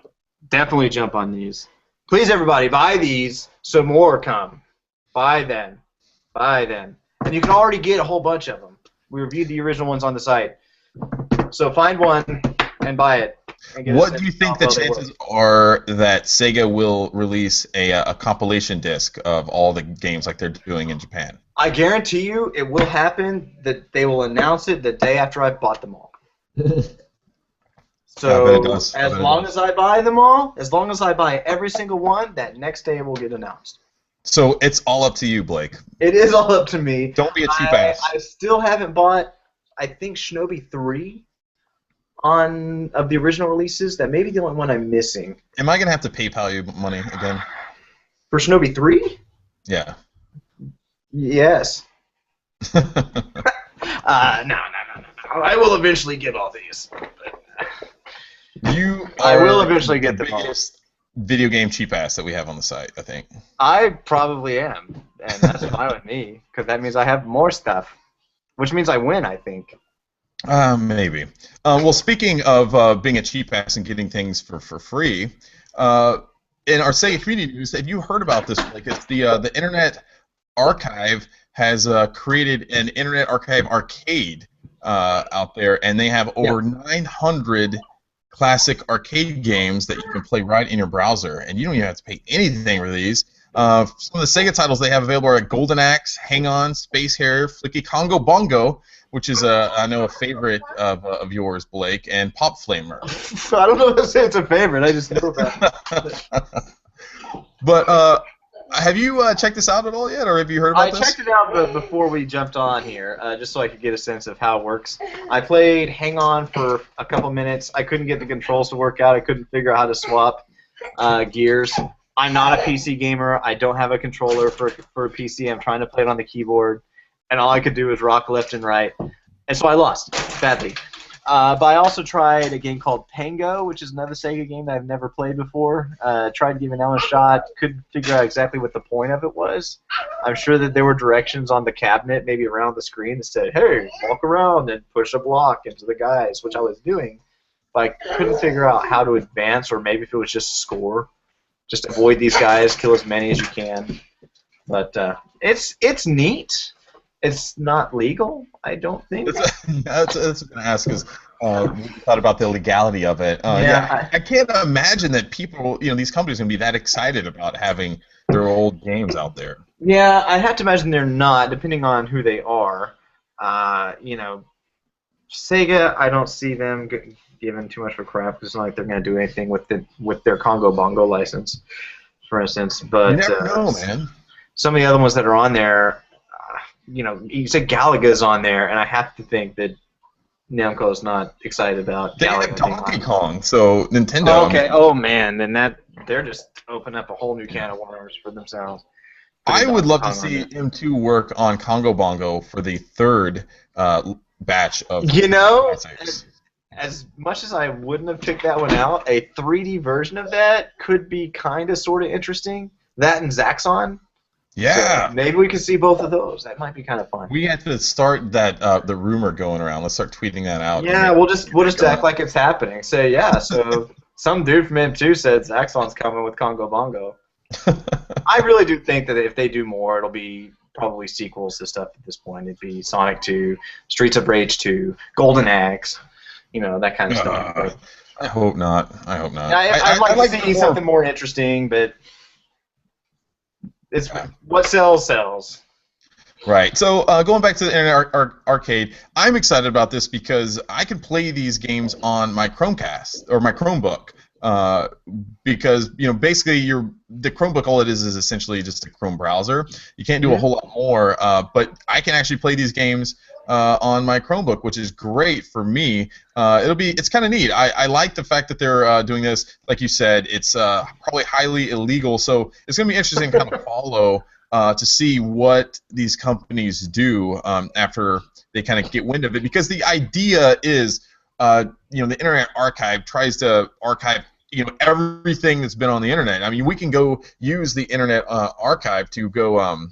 C: definitely jump on these. Please, everybody, buy these so more come. Buy them. Buy them. And you can already get a whole bunch of them. We reviewed the original ones on the site. So find one and buy it.
A: What do you think the chances are that Sega will release a compilation disc of all the games like they're doing in Japan?
C: I guarantee you it will happen that they will announce it the day after I've bought them all. So as long as I buy them all, as long as I buy every single one, that next day it will get announced.
A: So it's all up to you, Blake.
C: It is all up to me.
A: Don't be a cheap ass.
C: I still haven't bought, I think, Shinobi 3 of the original releases. That may be the only one I'm missing.
A: Am I going to have to PayPal you money again?
C: For Shinobi 3?
A: Yeah.
C: Yes. No. I will eventually get all these. I will eventually get the
A: biggest video game cheap ass that we have on the site, I think.
C: I probably am, and that's fine with me, because that means I have more stuff, which means I win, I think.
A: Maybe. Well, speaking of being a cheap ass and getting things for free, in our Sega Community News, have you heard about this? Like, it's the Internet Archive has created an Internet Archive arcade out there, and they have over 900 classic arcade games that you can play right in your browser, and you don't even have to pay anything for these. Some of the Sega titles they have available are Golden Axe, Hang On, Space Harrier, Flicky Congo Bongo, which is I know a favorite of yours, Blake, and Pop Flamer.
C: I don't know if it's a favorite. I just know that.
A: But have you checked this out at all yet, or have you heard about this?
C: I checked it out before we jumped on here, just so I could get a sense of how it works. I played Hang On for a couple minutes. I couldn't get the controls to work out. I couldn't figure out how to swap gears. I'm not a PC gamer. I don't have a controller for a PC. I'm trying to play it on the keyboard, and all I could do was rock left and right. And so I lost badly. But I also tried a game called Pango, which is another Sega game that I've never played before. Tried giving that one a shot. Couldn't figure out exactly what the point of it was. I'm sure that there were directions on the cabinet, maybe around the screen, that said, hey, walk around and push a block into the guys, which I was doing. But I couldn't figure out how to advance, or maybe if it was just score. Just avoid these guys, kill as many as you can. But it's neat. It's not legal, I don't think.
A: That's what I was going to ask, is we thought about the legality of it. I can't imagine that people, these companies are going to be that excited about having their old games out there.
C: Yeah, I have to imagine they're not, depending on who they are. Sega, I don't see them giving too much of a crap. It's not like they're going to do anything with their Congo Bongo license, for instance. But
A: you never know, man.
C: Some of the other ones that are on there, you said Galaga's on there, and I have to think that Namco's not excited about
A: they
C: Galaga.
A: Have Donkey Kong, so Nintendo.
C: Oh, okay. Oh man, then they're just opening up a whole new can of worms for themselves.
A: I would love to see M2 work on Congo Bongo for the third batch of.
C: As much as I wouldn't have picked that one out, a 3D version of that could be kind of sort of interesting. That and Zaxxon.
A: Yeah.
C: So maybe we could see both of those. That might be kind of fun.
A: We have to start that the rumor going around. Let's start tweeting that out.
C: Yeah, we'll just act like it's happening. Say, yeah, so some dude from M2 said Zaxxon's coming with Congo Bongo. I really do think that if they do more, it'll be probably sequels to stuff at this point. It'd be Sonic 2, Streets of Rage 2, Golden Axe, that kind of stuff.
A: I hope not.
C: I'd like to see something more interesting, but it's what sells.
A: Right. So going back to the Internet Arcade, I'm excited about this because I can play these games on my Chromecast or my Chromebook. Because basically the Chromebook, all it is essentially just a Chrome browser. You can't do a whole lot more, but I can actually play these games on my Chromebook, which is great for me. It's kind of neat. I like the fact that they're doing this. Like you said, it's probably highly illegal, so it's going to be interesting to kind of follow to see what these companies do after they kind of get wind of it. Because the idea is, the Internet Archive tries to archive everything that's been on the internet. I mean, we can go use the Internet Archive to go.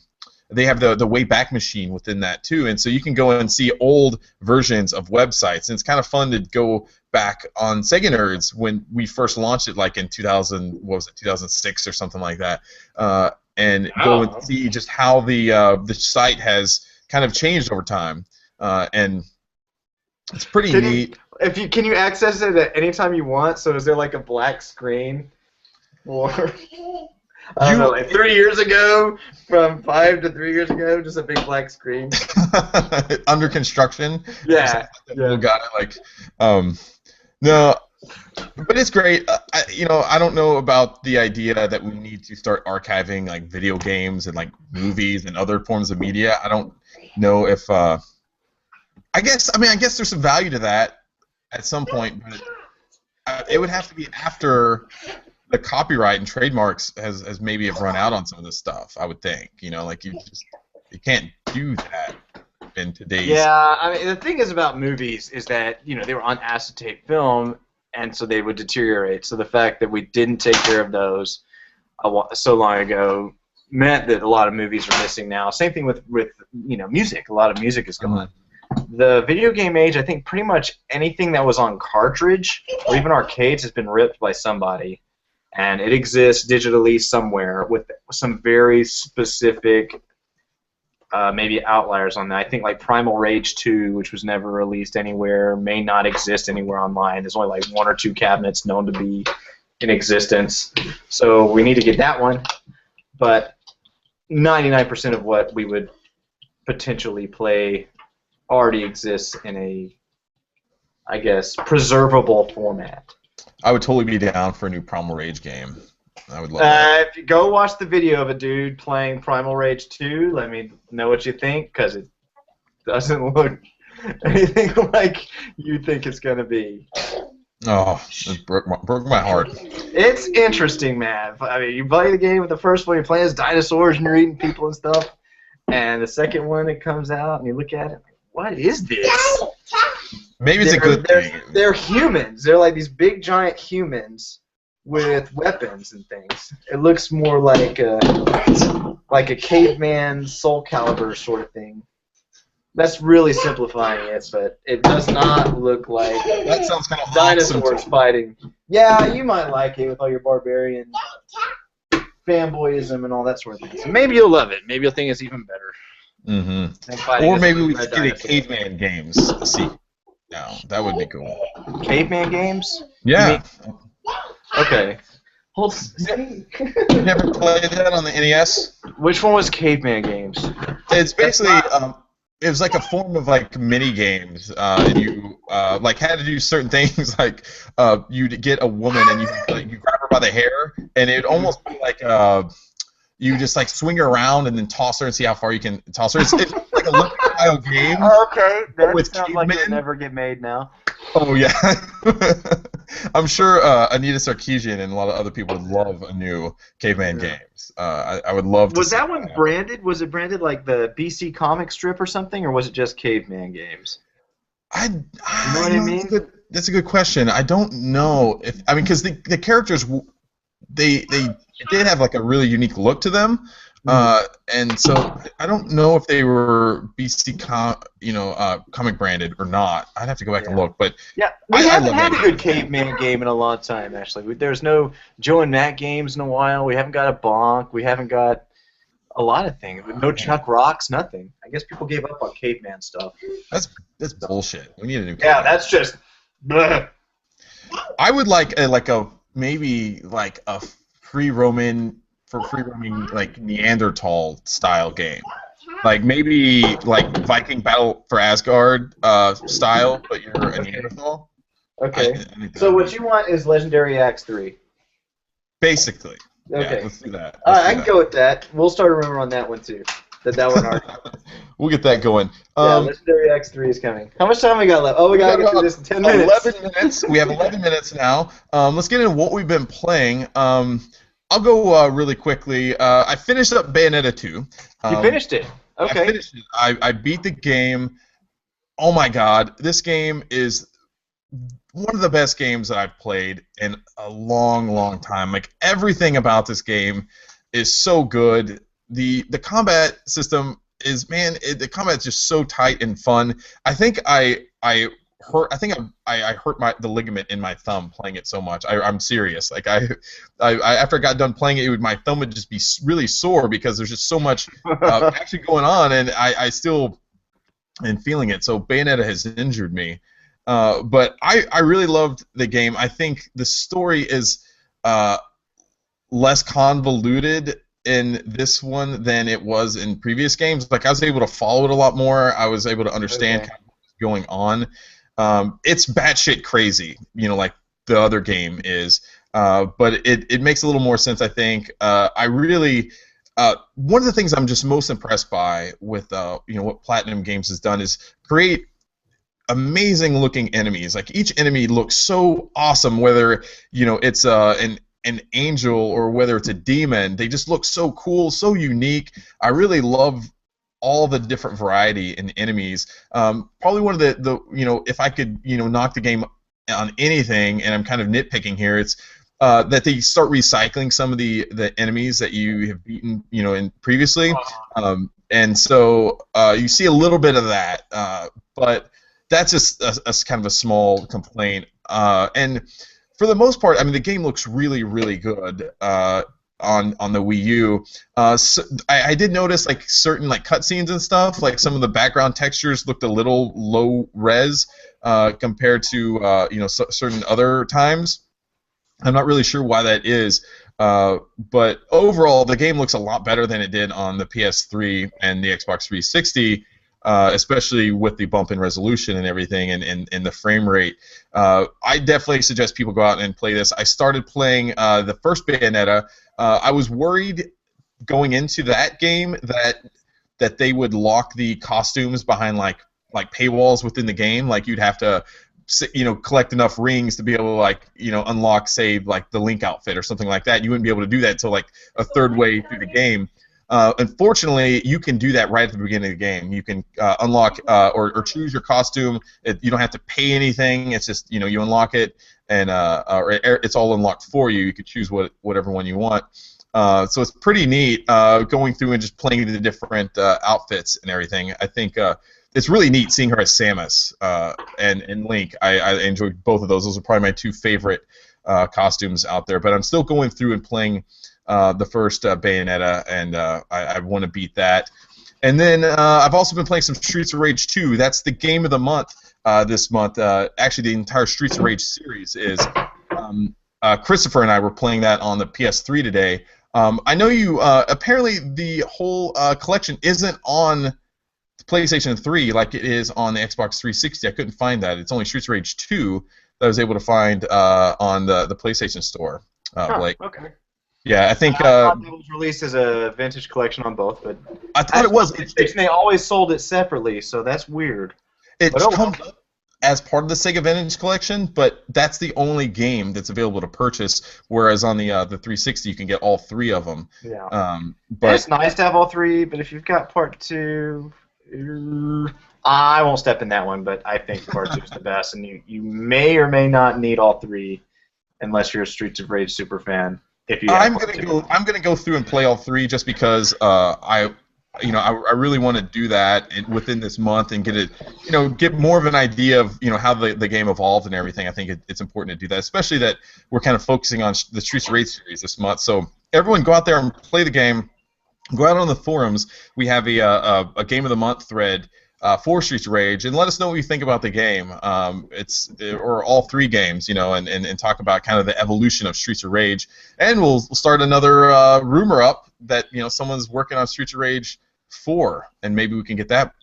A: They have the Wayback Machine within that too, and so you can go and see old versions of websites, and it's kind of fun to go back on Sega Nerds when we first launched it, like in 2006 or something like that, and go and see just how the site has kind of changed over time, and it's pretty neat.
B: Can you access it at any time you want? So is there like a black screen, or I don't know, like 3 years ago, from 5 to 3 years ago, just a big black screen
A: under construction?
B: Yeah,
A: People got it like, no, but it's great. I don't know about the idea that we need to start archiving like video games and like movies and other forms of media. I don't know if. I guess there's some value to that at some point, but it would have to be after the copyright and trademarks has maybe have run out on some of this stuff. I would think, like you can't do that in today's.
C: Yeah, I mean the thing is about movies is that they were on acetate film, and so they would deteriorate. So the fact that we didn't take care of those so long ago meant that a lot of movies are missing now. Same thing with music. A lot of music is gone. The video game age, I think pretty much anything that was on cartridge or even arcades has been ripped by somebody, and it exists digitally somewhere with some very specific maybe outliers on that. I think like Primal Rage 2, which was never released anywhere, may not exist anywhere online. There's only like 1 or 2 cabinets known to be in existence, so we need to get that one. But 99% of what we would potentially play already exists in a, I guess, preservable format.
A: I would totally be down for a new Primal Rage game. I would love that.
C: If you go watch the video of a dude playing Primal Rage 2, let me know what you think, because it doesn't look anything like you think it's going to be.
A: Oh, it broke my heart.
C: It's interesting, man. I mean, you play the game with the first one, you're playing as dinosaurs and you're eating people and stuff, and the second one it comes out and you look at it, what is this?
A: Maybe it's a good thing.
C: They're humans. They're like these big, giant humans with weapons and things. It looks more like a caveman Soul Calibur sort of thing. That's really simplifying it, but it does not look like
A: that sounds kind of
C: dinosaurs
A: awesome.
C: fighting. Yeah, you might like it with all your barbarian fanboyism and all that sort of thing. So maybe you'll love it. Maybe you'll think it's even better.
A: Mm-hmm. Or maybe we just get a Caveman Games sequel. No, that would be cool.
C: Caveman Games?
A: Yeah.
C: Okay. Hold.
A: You never played that on the NES?
C: Which one was Caveman Games?
A: It's basically it was like a form of like mini games, and you like had to do certain things, like you'd get a woman and you grab her by the hair, and it'd almost be like you just like swing her around and then toss her and see how far you can toss her. It's like a Olympic style game.
C: Okay, that
A: with
C: sounds like it would never get made now.
A: Oh yeah, I'm sure Anita Sarkeesian and a lot of other people would love a new Caveman Games. I would love to.
C: Was that one branded? Was it branded like the BC comic strip or something, or was it just Caveman Games?
A: You know what I mean? That's a good question. I don't know because the characters they did have like a really unique look to them. And so I don't know if they were BC comic branded or not. I'd have to go back and look. But
C: yeah, we haven't had a good Caveman game in a long time. Actually, there's no Joe and Matt games in a while. We haven't got a Bonk. We haven't got a lot of things. No Chuck Rocks. Nothing. I guess people gave up on Caveman stuff.
A: That's bullshit. We need a new.
C: Yeah, that's just. Bleh.
A: I would like maybe a free roaming like Neanderthal style game, like maybe like Viking Battle for Asgard style, but you're a Neanderthal.
C: Okay. So what you want is Legendary Axe 3.
A: Basically.
C: Okay.
A: Yeah, let's do that.
C: All right, I can go with that. We'll start a rumor on that one too. That one already.
A: We'll get that going.
C: Yeah, Legendary Axe 3 is coming. How much time we got left? Oh, we gotta get through this in 10 minutes.
A: 11 minutes. We have 11 minutes now. Let's get into what we've been playing. I'll go really quickly. I finished up Bayonetta 2.
C: You finished it? Okay.
A: I finished it. I beat the game. Oh my god, this game is one of the best games that I've played in a long, long time. Like everything about this game is so good. The combat system is the combat's just so tight and fun. I think I hurt. I think I hurt the ligament in my thumb playing it so much. I'm serious. Like I after I got done playing it, my thumb would just be really sore because there's just so much actually going on, and I still am feeling it. So Bayonetta has injured me. But I really loved the game. I think the story is less convoluted in this one than it was in previous games. Like I was able to follow it a lot more. I was able to understand kind of what was going on. It's batshit crazy, like the other game is. But it makes a little more sense, I think. I really one of the things I'm just most impressed by with what Platinum Games has done is create amazing looking enemies. Like each enemy looks so awesome, whether it's an angel or whether it's a demon. They just look so cool, so unique. I really love all the different variety in enemies. Probably one of the if I could knock the game on anything, and I'm kind of nitpicking here, it's that they start recycling some of the enemies that you have beaten in previously, and so you see a little bit of that, but that's just a kind of a small complaint. And for the most part, I mean, the game looks really, really good on the Wii U. So I did notice like certain cutscenes and stuff, like some of the background textures looked a little low res compared to certain other times. I'm not really sure why that is. But overall, the game looks a lot better than it did on the PS3 and the Xbox 360. Especially with the bump in resolution and everything, and the frame rate. I definitely suggest people go out and play this. I started playing the first Bayonetta. I was worried going into that game that they would lock the costumes behind like paywalls within the game. Like you'd have to collect enough rings to be able to unlock, say, like the Link outfit or something like that. You wouldn't be able to do that until like a third way through the game. Unfortunately, you can do that right at the beginning of the game. You can unlock or choose your costume. You don't have to pay anything. It's just you unlock it, and it's all unlocked for you. You can choose whatever one you want. So it's pretty neat going through and just playing the different outfits and everything. I think it's really neat seeing her as Samus and Link. I enjoyed both of those. Those are probably my two favorite costumes out there. But I'm still going through and playing the first Bayonetta, and I want to beat that. And then I've also been playing some Streets of Rage 2. That's the game of the month this month. Actually, the entire Streets of Rage series is. Christopher and I were playing that on the PS3 today. I know you. Apparently, the whole collection isn't on PlayStation 3 like it is on the Xbox 360. I couldn't find that. It's only Streets of Rage 2 that I was able to find on the PlayStation Store. Blake.
B: Okay.
A: Yeah, I think
C: I thought it was released as a vintage collection on both, but
A: I thought it was.
C: They always sold it separately, so that's weird.
A: It comes up as part of the Sega Vintage Collection, but that's the only game that's available to purchase. Whereas on the 360, you can get all three of them.
C: Yeah.
A: But
C: it's nice to have all three, but if you've got Part 2, I won't step in that one. But I think Part 2 is the best, and you may or may not need all three, unless you're a Streets of Rage super fan.
A: I'm gonna go through and play all three just because I really want to do that within this month and get more of an idea of how the game evolved and everything. I think it's important to do that, especially that we're kind of focusing on the Streets of Rage series this month. So everyone go out there and play the game. Go out on the forums. We have a game of the month thread for Streets of Rage, and let us know what you think about the game. Or all three games, and talk about kind of the evolution of Streets of Rage. And we'll start another rumor up that someone's working on Streets of Rage 4, and maybe we can get that.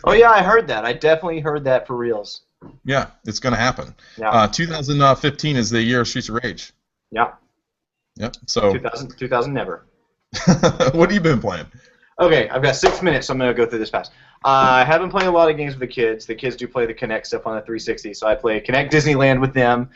C: Oh yeah, I heard that. I definitely heard that for reals.
A: Yeah, it's going to happen.
C: Yeah.
A: 2015 is the year of Streets of Rage.
C: Yeah.
A: Yep. So
C: 2000 never.
A: What have you been playing?
C: Okay, I've got 6 minutes, so I'm going to go through this fast. I have been playing a lot of games with the kids. The kids do play the Kinect stuff on the 360, so I play Kinect Disneyland with them,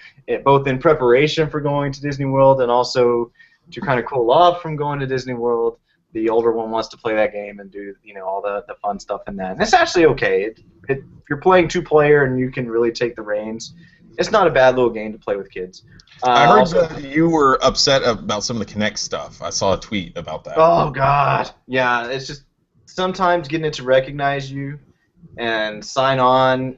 C: both in preparation for going to Disney World and also to kind of cool off from going to Disney World. The older one wants to play that game and do all the fun stuff in that. And it's actually okay. If you're playing two-player and you can really take the reins, It's not a bad little game to play with kids.
A: I heard
C: Also,
A: that you were upset about some of the Kinect stuff. I saw a tweet about that.
C: oh God, yeah. It's just sometimes getting it to recognize you and sign on.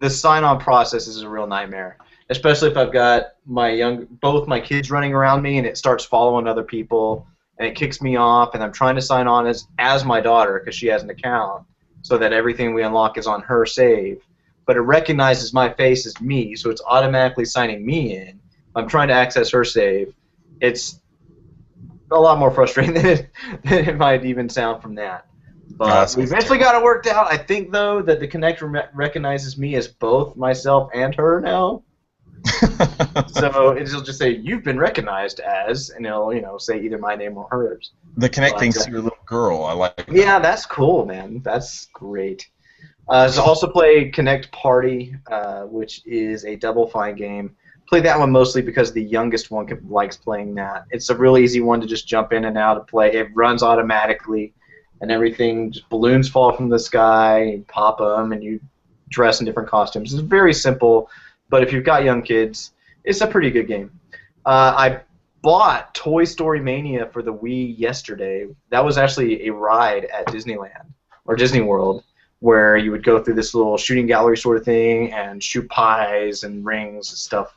C: The sign on process is a real nightmare, especially if I've got both my kids running around me and it starts following other people and it kicks me off and I'm trying to sign on as my daughter because she has an account so that everything we unlock is on her save, but it recognizes my face as me, so it's automatically signing me in. I'm trying to access her save. It's a lot more frustrating than it might even sound from that. But we eventually got it worked out. I think, though, that the Kinect recognizes me as both myself and her now. So it'll just say, you've been recognized as, and it'll say either my name or hers.
A: The Kinect thinks you're a little girl. I like that.
C: Yeah, that's cool, man. That's great. So also play Kinect Party, which is a Double Fine game. Play that one mostly because the youngest one likes playing that. It's a really easy one to just jump in and out of play. It runs automatically, and everything, just balloons fall from the sky, you pop them, and you dress in different costumes. It's very simple, but if you've got young kids, it's a pretty good game. I bought Toy Story Mania for the Wii yesterday. That was actually a ride at Disneyland, or Disney World, where you would go through this little shooting gallery sort of thing and shoot pies and rings and stuff.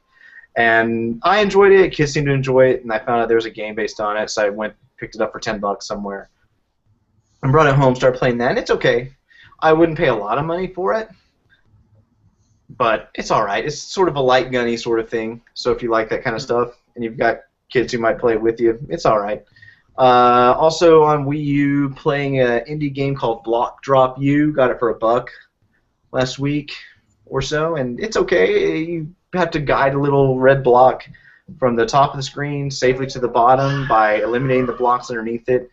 C: And I enjoyed it. Kids seemed to enjoy it, and I found out there was a game based on it, so I picked it up for $10 somewhere. And brought it home, started playing that, and it's okay. I wouldn't pay a lot of money for it, but it's all right. It's sort of a light gunny sort of thing, so if you like that kind of stuff and you've got kids who might play it with you, it's all right. Also on Wii U, playing an indie game called Block Drop U. Got it for $1 last week or so, and it's okay. You have to guide a little red block from the top of the screen safely to the bottom by eliminating the blocks underneath it.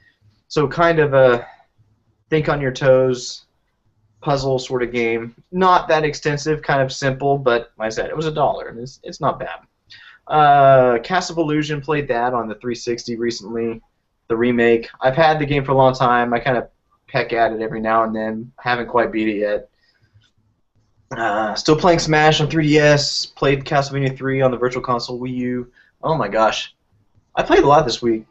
C: So kind of a think on your toes puzzle sort of game. Not that extensive, kind of simple, but like I said, it was $1, and it's not bad. Castle of Illusion, played that on the 360 recently, the remake. I've had the game for a long time. I kind of peck at it every now and then. Haven't quite beat it yet. Still playing Smash on 3DS. Played Castlevania 3 on the Virtual Console Wii U. Oh my gosh. I played a lot this week.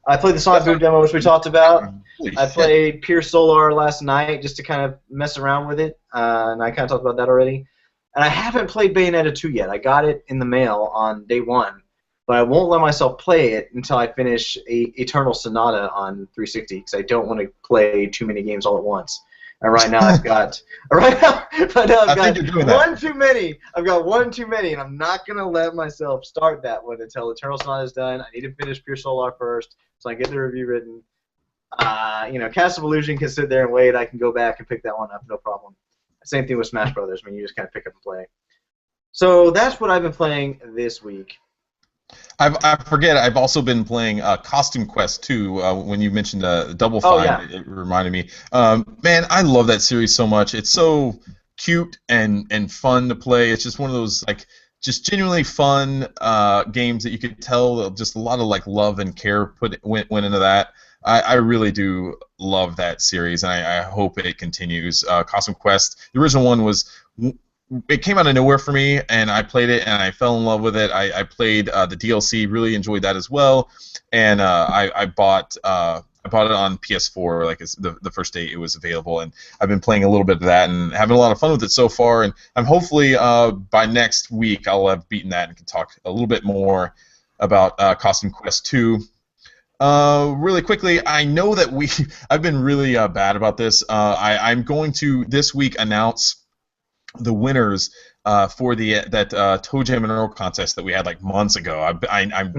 C: I played the Sonic Boom demo, which we talked about. I played Pier Solar last night just to kind of mess around with it, and I kind of talked about that already. And I haven't played Bayonetta 2 yet. I got it in the mail on day 1, but I won't let myself play it until I finish Eternal Sonata on 360 because I don't want to play too many games all at once. And right now I've got one too many. I've got one too many, and I'm not gonna let myself start that one until Eternal Sonata is done. I need to finish Pure Solar first, so I can get the review written. Castle of Illusion can sit there and wait. I can go back and pick that one up, no problem. Same thing with Smash Brothers. I mean, you just kind of pick up and play. So that's what I've been playing this week.
A: I forget. I've also been playing Costume Quest 2. When you mentioned Double Fine, it reminded me. Man, I love that series so much. It's so cute and fun to play. It's just one of those just genuinely fun games that you could tell just a lot of love and care went into that. I really do love that series, and I hope it continues. Costume Quest, the original one it came out of nowhere for me, and I played it, and I fell in love with it. I played the DLC, really enjoyed that as well, and I bought it on PS4 the first day it was available, and I've been playing a little bit of that and having a lot of fun with it so far. And I'm hopefully by next week I'll have beaten that and can talk a little bit more about Costume Quest 2. Really quickly, I know that I've been really bad about this. I'm going to this week announce the winners for that Toe Jam and Earl contest that we had months ago. I'm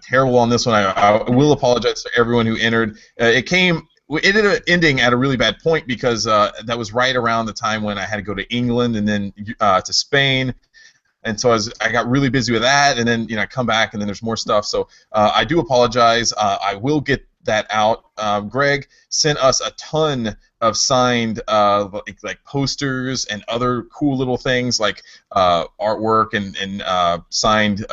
A: terrible on this one. I will apologize to everyone who entered. It ended up ending at a really bad point because that was right around the time when I had to go to England and then to Spain. And so I got really busy with that, and then I come back, and then there's more stuff. So I do apologize. I will get that out. Greg sent us a ton of signed like posters and other cool little things like artwork and signed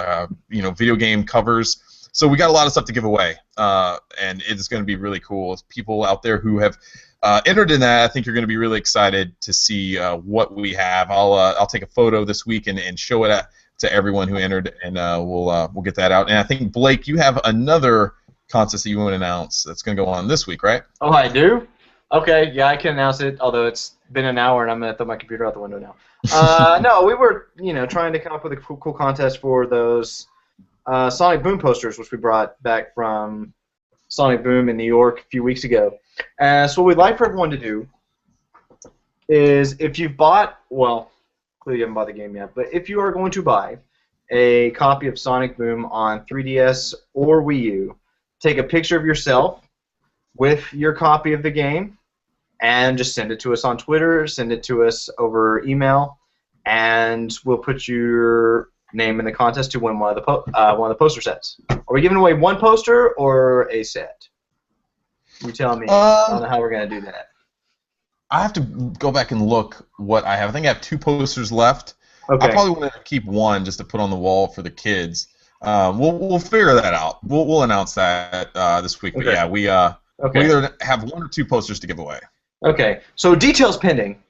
A: video game covers. So we got a lot of stuff to give away, and it's going to be really cool. People out there who have entered in that, I think you're going to be really excited to see what we have. I'll take a photo this week and show it to everyone who entered, and we'll get that out. And I think, Blake, you have another contest that you want to announce that's going to go on this week, right?
C: Oh, I do? Okay, yeah, I can announce it, although it's been an hour and I'm going to throw my computer out the window now. No, we were, trying to come up with a cool contest for those Sonic Boom posters, which we brought back from Sonic Boom in New York a few weeks ago. So what we'd like for everyone to do is, if you've bought, well, clearly you haven't bought the game yet, but if you are going to buy a copy of Sonic Boom on 3DS or Wii U, take a picture of yourself with your copy of the game and just send it to us on Twitter, send it to us over email, and we'll put your name in the contest to win one of the poster sets. Are we giving away one poster or a set? You tell me. I don't know how we're going to do that.
A: I have to go back and look what I have. I think I have 2 posters left.
C: Okay.
A: I probably want to keep one just to put on the wall for the kids. We'll figure that out. We'll announce that this week.
C: Okay.
A: But yeah, we either have 1 or 2 posters to give away.
C: Okay. So details pending.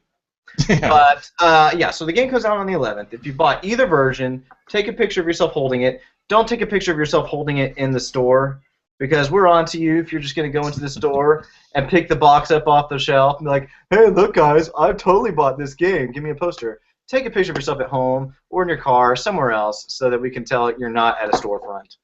A: Yeah.
C: But yeah, so the game comes out on the 11th. If you bought either version, take a picture of yourself holding it. Don't take a picture of yourself holding it in the store, because we're on to you if you're just going to go into the store and pick the box up off the shelf and be like, hey, look, guys, I've totally bought this game. Give me a poster. Take a picture of yourself at home or in your car, somewhere else, so that we can tell you're not at a storefront.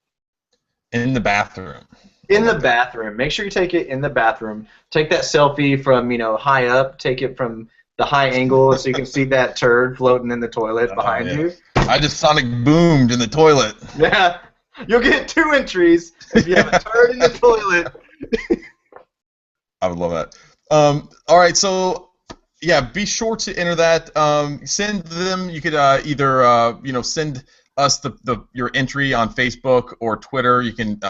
A: In the bathroom.
C: In the bathroom. Make sure you take it in the bathroom. Take that selfie from, high up. Take it from the high angle so you can see that turd floating in the toilet behind you.
A: I just Sonic boomed in the toilet.
C: Yeah. You'll get 2 entries if you have a turd in the toilet.
A: I would love that. All right, so yeah, be sure to enter that. Send them. You could either send us your entry on Facebook or Twitter. You can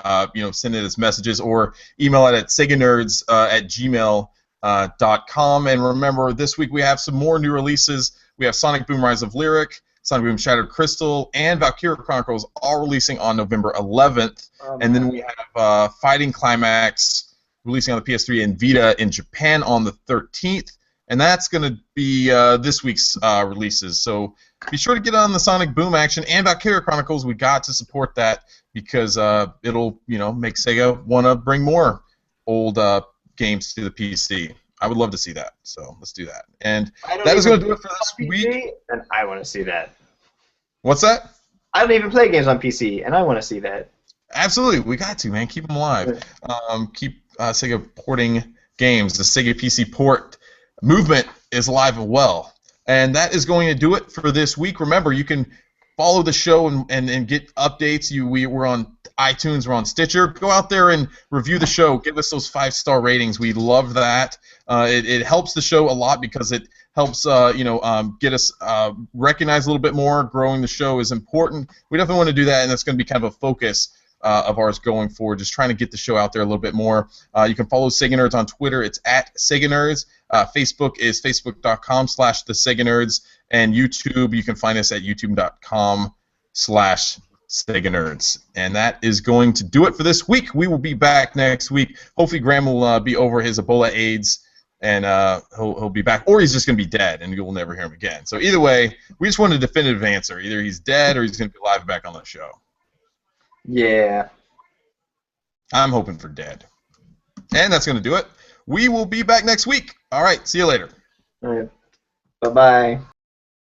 A: send it as messages or email it at seganerds at gmail.com. And remember, this week we have some more new releases. We have Sonic Boom: Rise of Lyric, Sonic Boom: Shattered Crystal, and Valkyria Chronicles all releasing on November 11th. And then we have Fighting Climax releasing on the PS3 and Vita in Japan on the 13th. And that's going to be this week's releases. So be sure to get on the Sonic Boom action and Valkyria Chronicles. We got to support that because it'll make Sega want to bring more old games to the PC. I would love to see that. So let's do that. And that is going to do it for this week.
C: And I want to see that.
A: What's that?
C: I don't even play games on PC, and I want to see that.
A: Absolutely, we got to, man. Keep them alive. Keep Sega porting games. The Sega PC port movement is alive and well. And that is going to do it for this week. Remember, you can follow the show and get updates. We're on iTunes, we're on Stitcher. Go out there and review the show. Give us those 5-star ratings. We love that. It helps the show a lot because it helps get us recognized a little bit more. Growing the show is important. We definitely want to do that, and that's going to be kind of a focus of ours going forward, just trying to get the show out there a little bit more. You can follow Sega Nerds on Twitter. It's at Sega Nerds. Facebook is facebook.com/theSegaNerds. And YouTube, you can find us at youtube.com/Sega Nerds. And that is going to do it for this week. We will be back next week. Hopefully Graham will be over his Ebola AIDS, and he'll be back. Or he's just going to be dead, and you'll never hear him again. So either way, we just want a definitive answer. Either he's dead or he's going to be live back on the show.
C: Yeah.
A: I'm hoping for dead. And that's going to do it. We will be back next week. All right. See you later.
C: All right. Bye-bye.